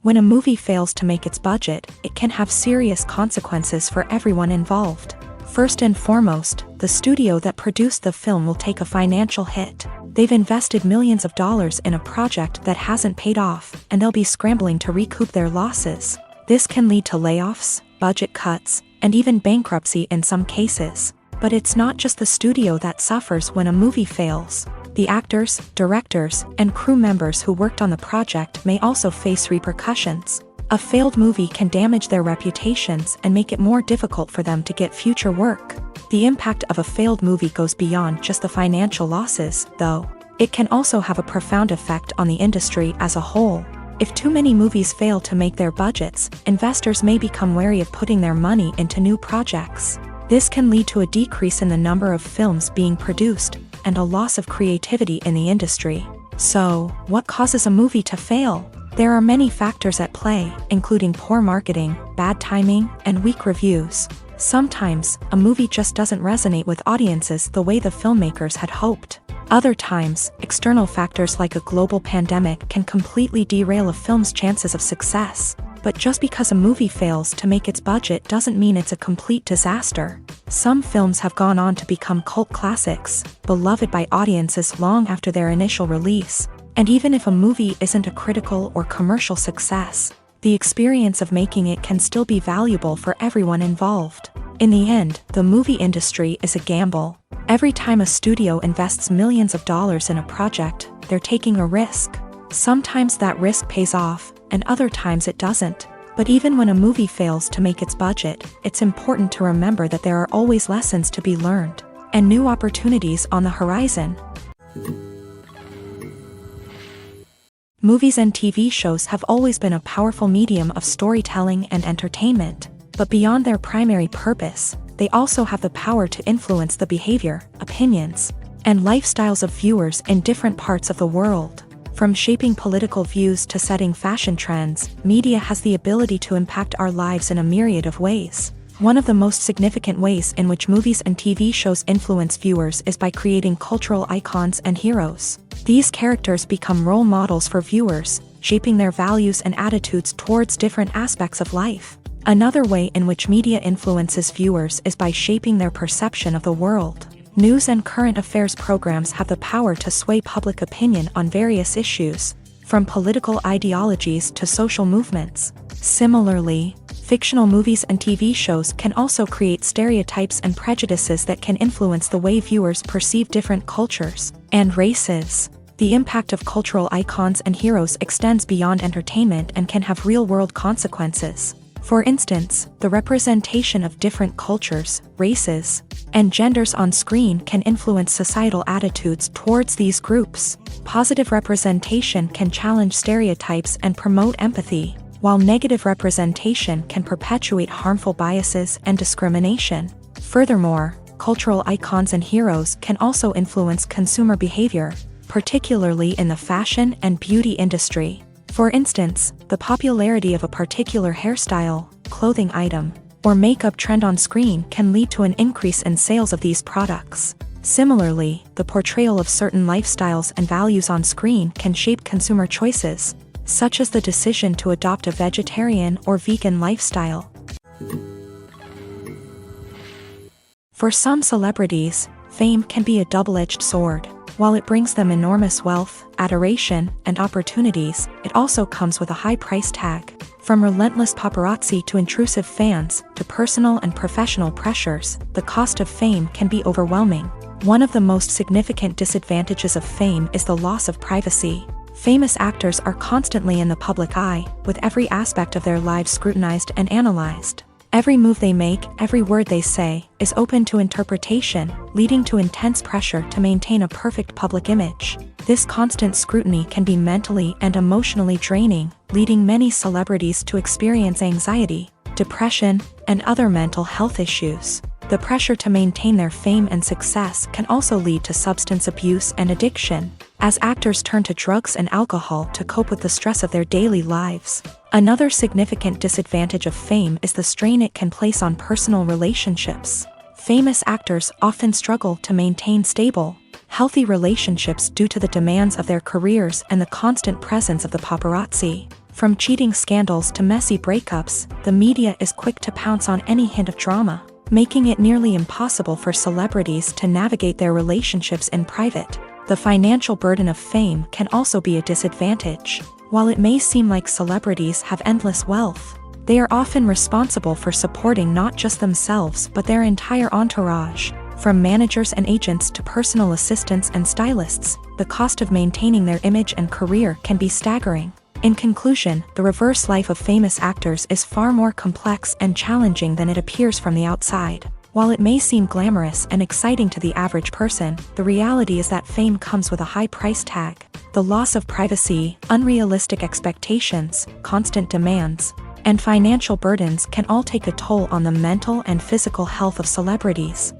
When a movie fails to make its budget, it can have serious consequences for everyone involved. First and foremost, the studio that produced the film will take a financial hit. They've invested millions of dollars in a project that hasn't paid off, and they'll be scrambling to recoup their losses. This can lead to layoffs, budget cuts, and even bankruptcy in some cases. But it's not just the studio that suffers when a movie fails. The actors, directors, and crew members who worked on the project may also face repercussions. A failed movie can damage their reputations and make it more difficult for them to get future work. The impact of a failed movie goes beyond just the financial losses, though. It can also have a profound effect on the industry as a whole. If too many movies fail to make their budgets, investors may become wary of putting their money into new projects. This can lead to a decrease in the number of films being produced, and a loss of creativity in the industry. So, what causes a movie to fail? There are many factors at play, including poor marketing, bad timing, and weak reviews. Sometimes, a movie just doesn't resonate with audiences the way the filmmakers had hoped. Other times, external factors like a global pandemic can completely derail a film's chances of success. But just because a movie fails to make its budget doesn't mean it's a complete disaster. Some films have gone on to become cult classics, beloved by audiences long after their initial release. And even if a movie isn't a critical or commercial success, the experience of making it can still be valuable for everyone involved. In the end, the movie industry is a gamble. Every time a studio invests millions of dollars in a project, they're taking a risk. Sometimes that risk pays off, and other times it doesn't. But even when a movie fails to make its budget, it's important to remember that there are always lessons to be learned, and new opportunities on the horizon. Movies and TV shows have always been a powerful medium of storytelling and entertainment, but beyond their primary purpose, they also have the power to influence the behavior, opinions, and lifestyles of viewers in different parts of the world. From shaping political views to setting fashion trends, media has the ability to impact our lives in a myriad of ways. One of the most significant ways in which movies and TV shows influence viewers is by creating cultural icons and heroes. These characters become role models for viewers, shaping their values and attitudes towards different aspects of life. Another way in which media influences viewers is by shaping their perception of the world. News and current affairs programs have the power to sway public opinion on various issues, from political ideologies to social movements. Similarly, fictional movies and TV shows can also create stereotypes and prejudices that can influence the way viewers perceive different cultures and races. The impact of cultural icons and heroes extends beyond entertainment and can have real-world consequences. For instance, the representation of different cultures, races, and genders on screen can influence societal attitudes towards these groups. Positive representation can challenge stereotypes and promote empathy, while negative representation can perpetuate harmful biases and discrimination. Furthermore, cultural icons and heroes can also influence consumer behavior, particularly in the fashion and beauty industry. For instance, the popularity of a particular hairstyle, clothing item, or makeup trend on screen can lead to an increase in sales of these products. Similarly, the portrayal of certain lifestyles and values on screen can shape consumer choices, such as the decision to adopt a vegetarian or vegan lifestyle. For some celebrities, fame can be a double-edged sword. While it brings them enormous wealth, adoration, and opportunities, it also comes with a high price tag. From relentless paparazzi to intrusive fans, to personal and professional pressures, the cost of fame can be overwhelming. One of the most significant disadvantages of fame is the loss of privacy. Famous actors are constantly in the public eye, with every aspect of their lives scrutinized and analyzed. Every move they make, every word they say, is open to interpretation, leading to intense pressure to maintain a perfect public image. This constant scrutiny can be mentally and emotionally draining, leading many celebrities to experience anxiety, depression, and other mental health issues. The pressure to maintain their fame and success can also lead to substance abuse and addiction, as actors turn to drugs and alcohol to cope with the stress of their daily lives. Another significant disadvantage of fame is the strain it can place on personal relationships. Famous actors often struggle to maintain stable, healthy relationships due to the demands of their careers and the constant presence of the paparazzi. From cheating scandals to messy breakups, the media is quick to pounce on any hint of drama, making it nearly impossible for celebrities to navigate their relationships in private. The financial burden of fame can also be a disadvantage. While it may seem like celebrities have endless wealth, they are often responsible for supporting not just themselves but their entire entourage. From managers and agents to personal assistants and stylists, the cost of maintaining their image and career can be staggering. In conclusion, the reverse life of famous actors is far more complex and challenging than it appears from the outside. While it may seem glamorous and exciting to the average person, the reality is that fame comes with a high price tag. The loss of privacy, unrealistic expectations, constant demands, and financial burdens can all take a toll on the mental and physical health of celebrities.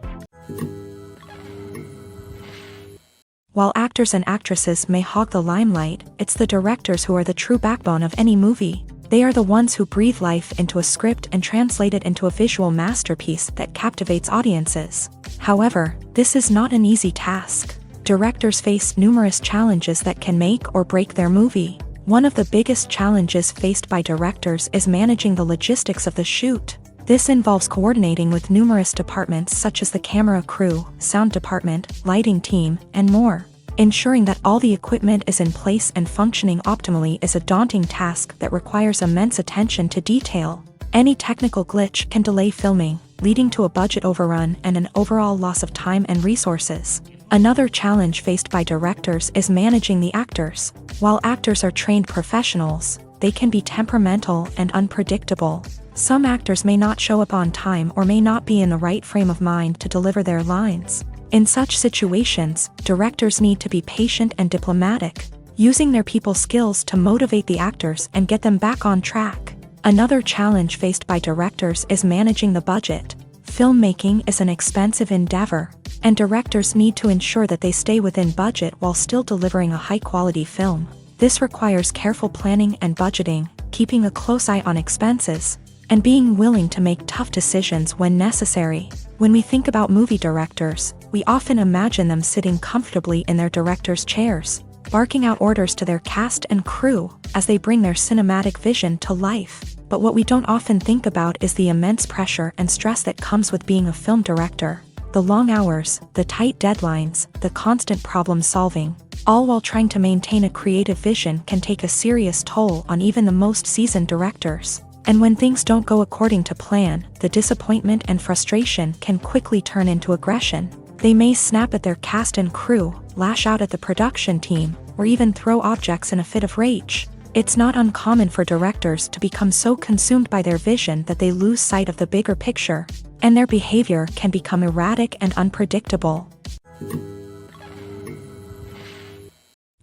While actors and actresses may hog the limelight, it's the directors who are the true backbone of any movie. They are the ones who breathe life into a script and translate it into a visual masterpiece that captivates audiences. However, this is not an easy task. Directors face numerous challenges that can make or break their movie. One of the biggest challenges faced by directors is managing the logistics of the shoot. This involves coordinating with numerous departments such as the camera crew, sound department, lighting team, and more. Ensuring that all the equipment is in place and functioning optimally is a daunting task that requires immense attention to detail. Any technical glitch can delay filming, leading to a budget overrun and an overall loss of time and resources. Another challenge faced by directors is managing the actors. While actors are trained professionals, they can be temperamental and unpredictable. Some actors may not show up on time or may not be in the right frame of mind to deliver their lines. In such situations, directors need to be patient and diplomatic, using their people skills to motivate the actors and get them back on track. Another challenge faced by directors is managing the budget. Filmmaking is an expensive endeavor, and directors need to ensure that they stay within budget while still delivering a high-quality film. This requires careful planning and budgeting, keeping a close eye on expenses, and being willing to make tough decisions when necessary. When we think about movie directors, we often imagine them sitting comfortably in their director's chairs, barking out orders to their cast and crew as they bring their cinematic vision to life. But what we don't often think about is the immense pressure and stress that comes with being a film director. The long hours, the tight deadlines, the constant problem solving, all while trying to maintain a creative vision can take a serious toll on even the most seasoned directors. And when things don't go according to plan, the disappointment and frustration can quickly turn into aggression. They may snap at their cast and crew, lash out at the production team, or even throw objects in a fit of rage. It's not uncommon for directors to become so consumed by their vision that they lose sight of the bigger picture, and their behavior can become erratic and unpredictable.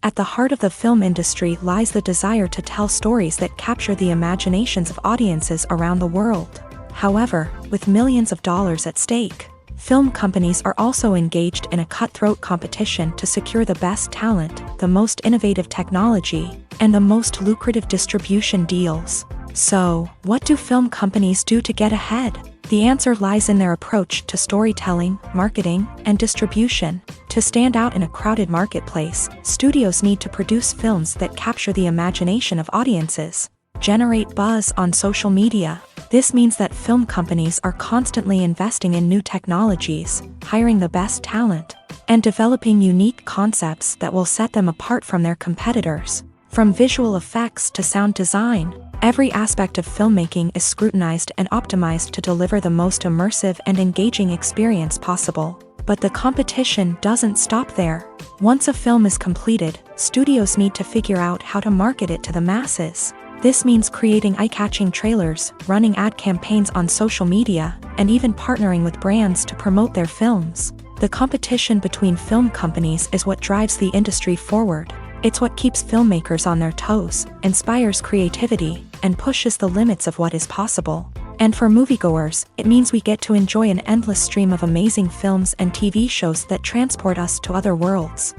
At the heart of the film industry lies the desire to tell stories that capture the imaginations of audiences around the world. However, with millions of dollars at stake, film companies are also engaged in a cutthroat competition to secure the best talent, the most innovative technology, and the most lucrative distribution deals. So, what do film companies do to get ahead? The answer lies in their approach to storytelling, marketing, and distribution. To stand out in a crowded marketplace, studios need to produce films that capture the imagination of audiences, generate buzz on social media. This means that film companies are constantly investing in new technologies, hiring the best talent, and developing unique concepts that will set them apart from their competitors. From visual effects to sound design, every aspect of filmmaking is scrutinized and optimized to deliver the most immersive and engaging experience possible. But the competition doesn't stop there. Once a film is completed, studios need to figure out how to market it to the masses. This means creating eye-catching trailers, running ad campaigns on social media, and even partnering with brands to promote their films. The competition between film companies is what drives the industry forward. It's what keeps filmmakers on their toes, inspires creativity, and pushes the limits of what is possible. And for moviegoers, it means we get to enjoy an endless stream of amazing films and TV shows that transport us to other worlds.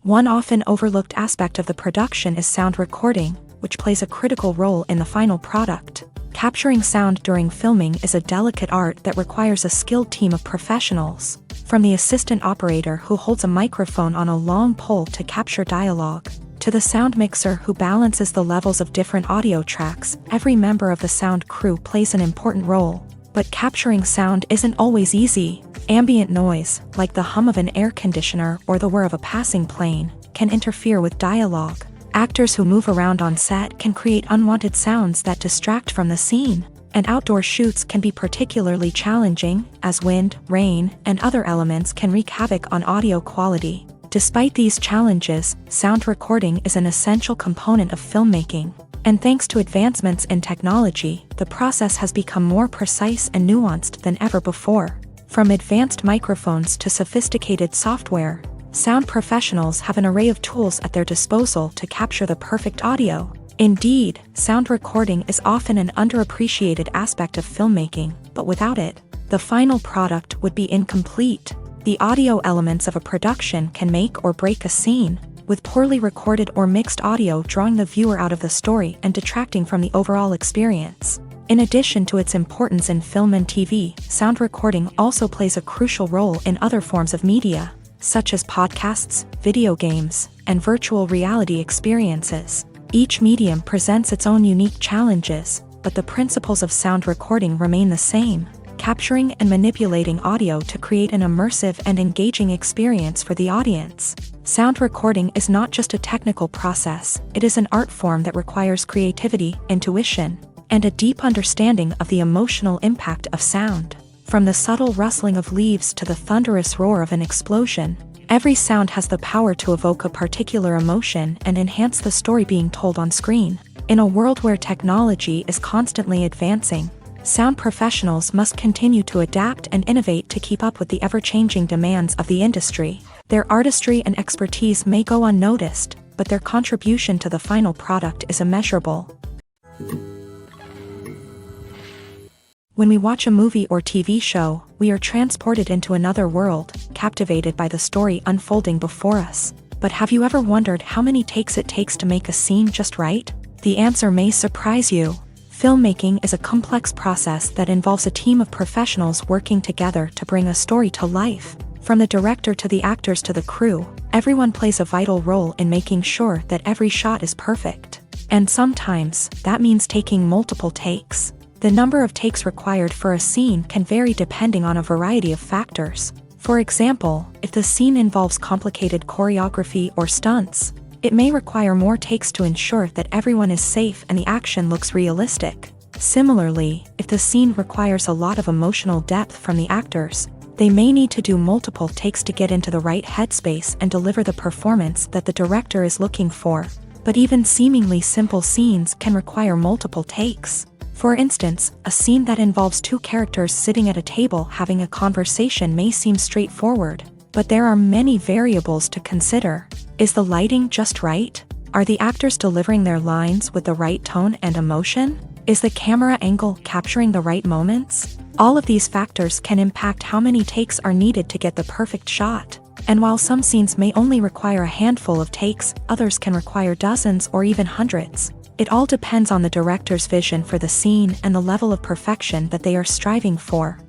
One often overlooked aspect of the production is sound recording, which plays a critical role in the final product. Capturing sound during filming is a delicate art that requires a skilled team of professionals. From the assistant operator who holds a microphone on a long pole to capture dialogue, to the sound mixer who balances the levels of different audio tracks, every member of the sound crew plays an important role. But capturing sound isn't always easy. Ambient noise, like the hum of an air conditioner or the whir of a passing plane, can interfere with dialogue. Actors who move around on set can create unwanted sounds that distract from the scene. And outdoor shoots can be particularly challenging, as wind, rain, and other elements can wreak havoc on audio quality. Despite these challenges, sound recording is an essential component of filmmaking. And thanks to advancements in technology, the process has become more precise and nuanced than ever before. From advanced microphones to sophisticated software, sound professionals have an array of tools at their disposal to capture the perfect audio. Indeed, sound recording is often an underappreciated aspect of filmmaking, but without it, the final product would be incomplete. The audio elements of a production can make or break a scene, with poorly recorded or mixed audio drawing the viewer out of the story and detracting from the overall experience. In addition to its importance in film and TV, sound recording also plays a crucial role in other forms of media, such as podcasts, video games, and virtual reality experiences. Each medium presents its own unique challenges, but the principles of sound recording remain the same, capturing and manipulating audio to create an immersive and engaging experience for the audience. Sound recording is not just a technical process, it is an art form that requires creativity, intuition, and a deep understanding of the emotional impact of sound. From the subtle rustling of leaves to the thunderous roar of an explosion, every sound has the power to evoke a particular emotion and enhance the story being told on screen. In a world where technology is constantly advancing, sound professionals must continue to adapt and innovate to keep up with the ever-changing demands of the industry. Their artistry and expertise may go unnoticed, but their contribution to the final product is immeasurable. When we watch a movie or TV show, we are transported into another world, captivated by the story unfolding before us. But have you ever wondered how many takes it takes to make a scene just right? The answer may surprise you. Filmmaking is a complex process that involves a team of professionals working together to bring a story to life. From the director to the actors to the crew, everyone plays a vital role in making sure that every shot is perfect. And sometimes, that means taking multiple takes. The number of takes required for a scene can vary depending on a variety of factors. For example, if the scene involves complicated choreography or stunts, it may require more takes to ensure that everyone is safe and the action looks realistic. Similarly, if the scene requires a lot of emotional depth from the actors, they may need to do multiple takes to get into the right headspace and deliver the performance that the director is looking for. But even seemingly simple scenes can require multiple takes. For instance, a scene that involves two characters sitting at a table having a conversation may seem straightforward, but there are many variables to consider. Is the lighting just right? Are the actors delivering their lines with the right tone and emotion? Is the camera angle capturing the right moments? All of these factors can impact how many takes are needed to get the perfect shot. And while some scenes may only require a handful of takes, others can require dozens or even hundreds. It all depends on the director's vision for the scene and the level of perfection that they are striving for.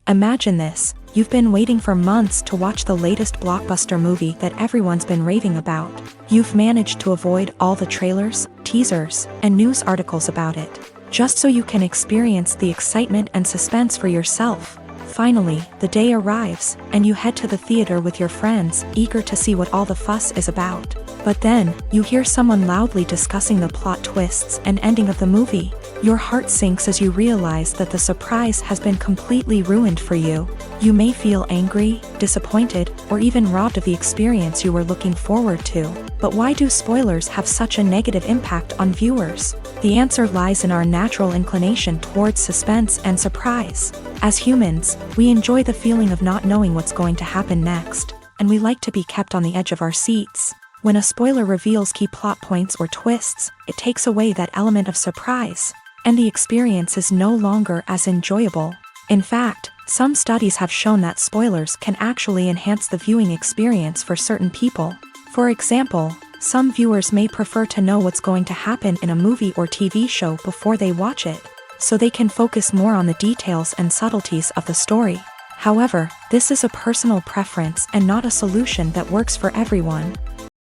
Imagine this. You've been waiting for months to watch the latest blockbuster movie that everyone's been raving about. You've managed to avoid all the trailers, teasers, and news articles about it, just so you can experience the excitement and suspense for yourself. Finally, the day arrives, and you head to the theater with your friends, eager to see what all the fuss is about. But then, you hear someone loudly discussing the plot twists and ending of the movie. Your heart sinks as you realize that the surprise has been completely ruined for you. You may feel angry, disappointed, or even robbed of the experience you were looking forward to. But why do spoilers have such a negative impact on viewers? The answer lies in our natural inclination towards suspense and surprise. As humans, we enjoy the feeling of not knowing what's going to happen next, and we like to be kept on the edge of our seats. When a spoiler reveals key plot points or twists, it takes away that element of surprise, and the experience is no longer as enjoyable. In fact, some studies have shown that spoilers can actually enhance the viewing experience for certain people. For example, some viewers may prefer to know what's going to happen in a movie or TV show before they watch it, so they can focus more on the details and subtleties of the story. However, this is a personal preference and not a solution that works for everyone.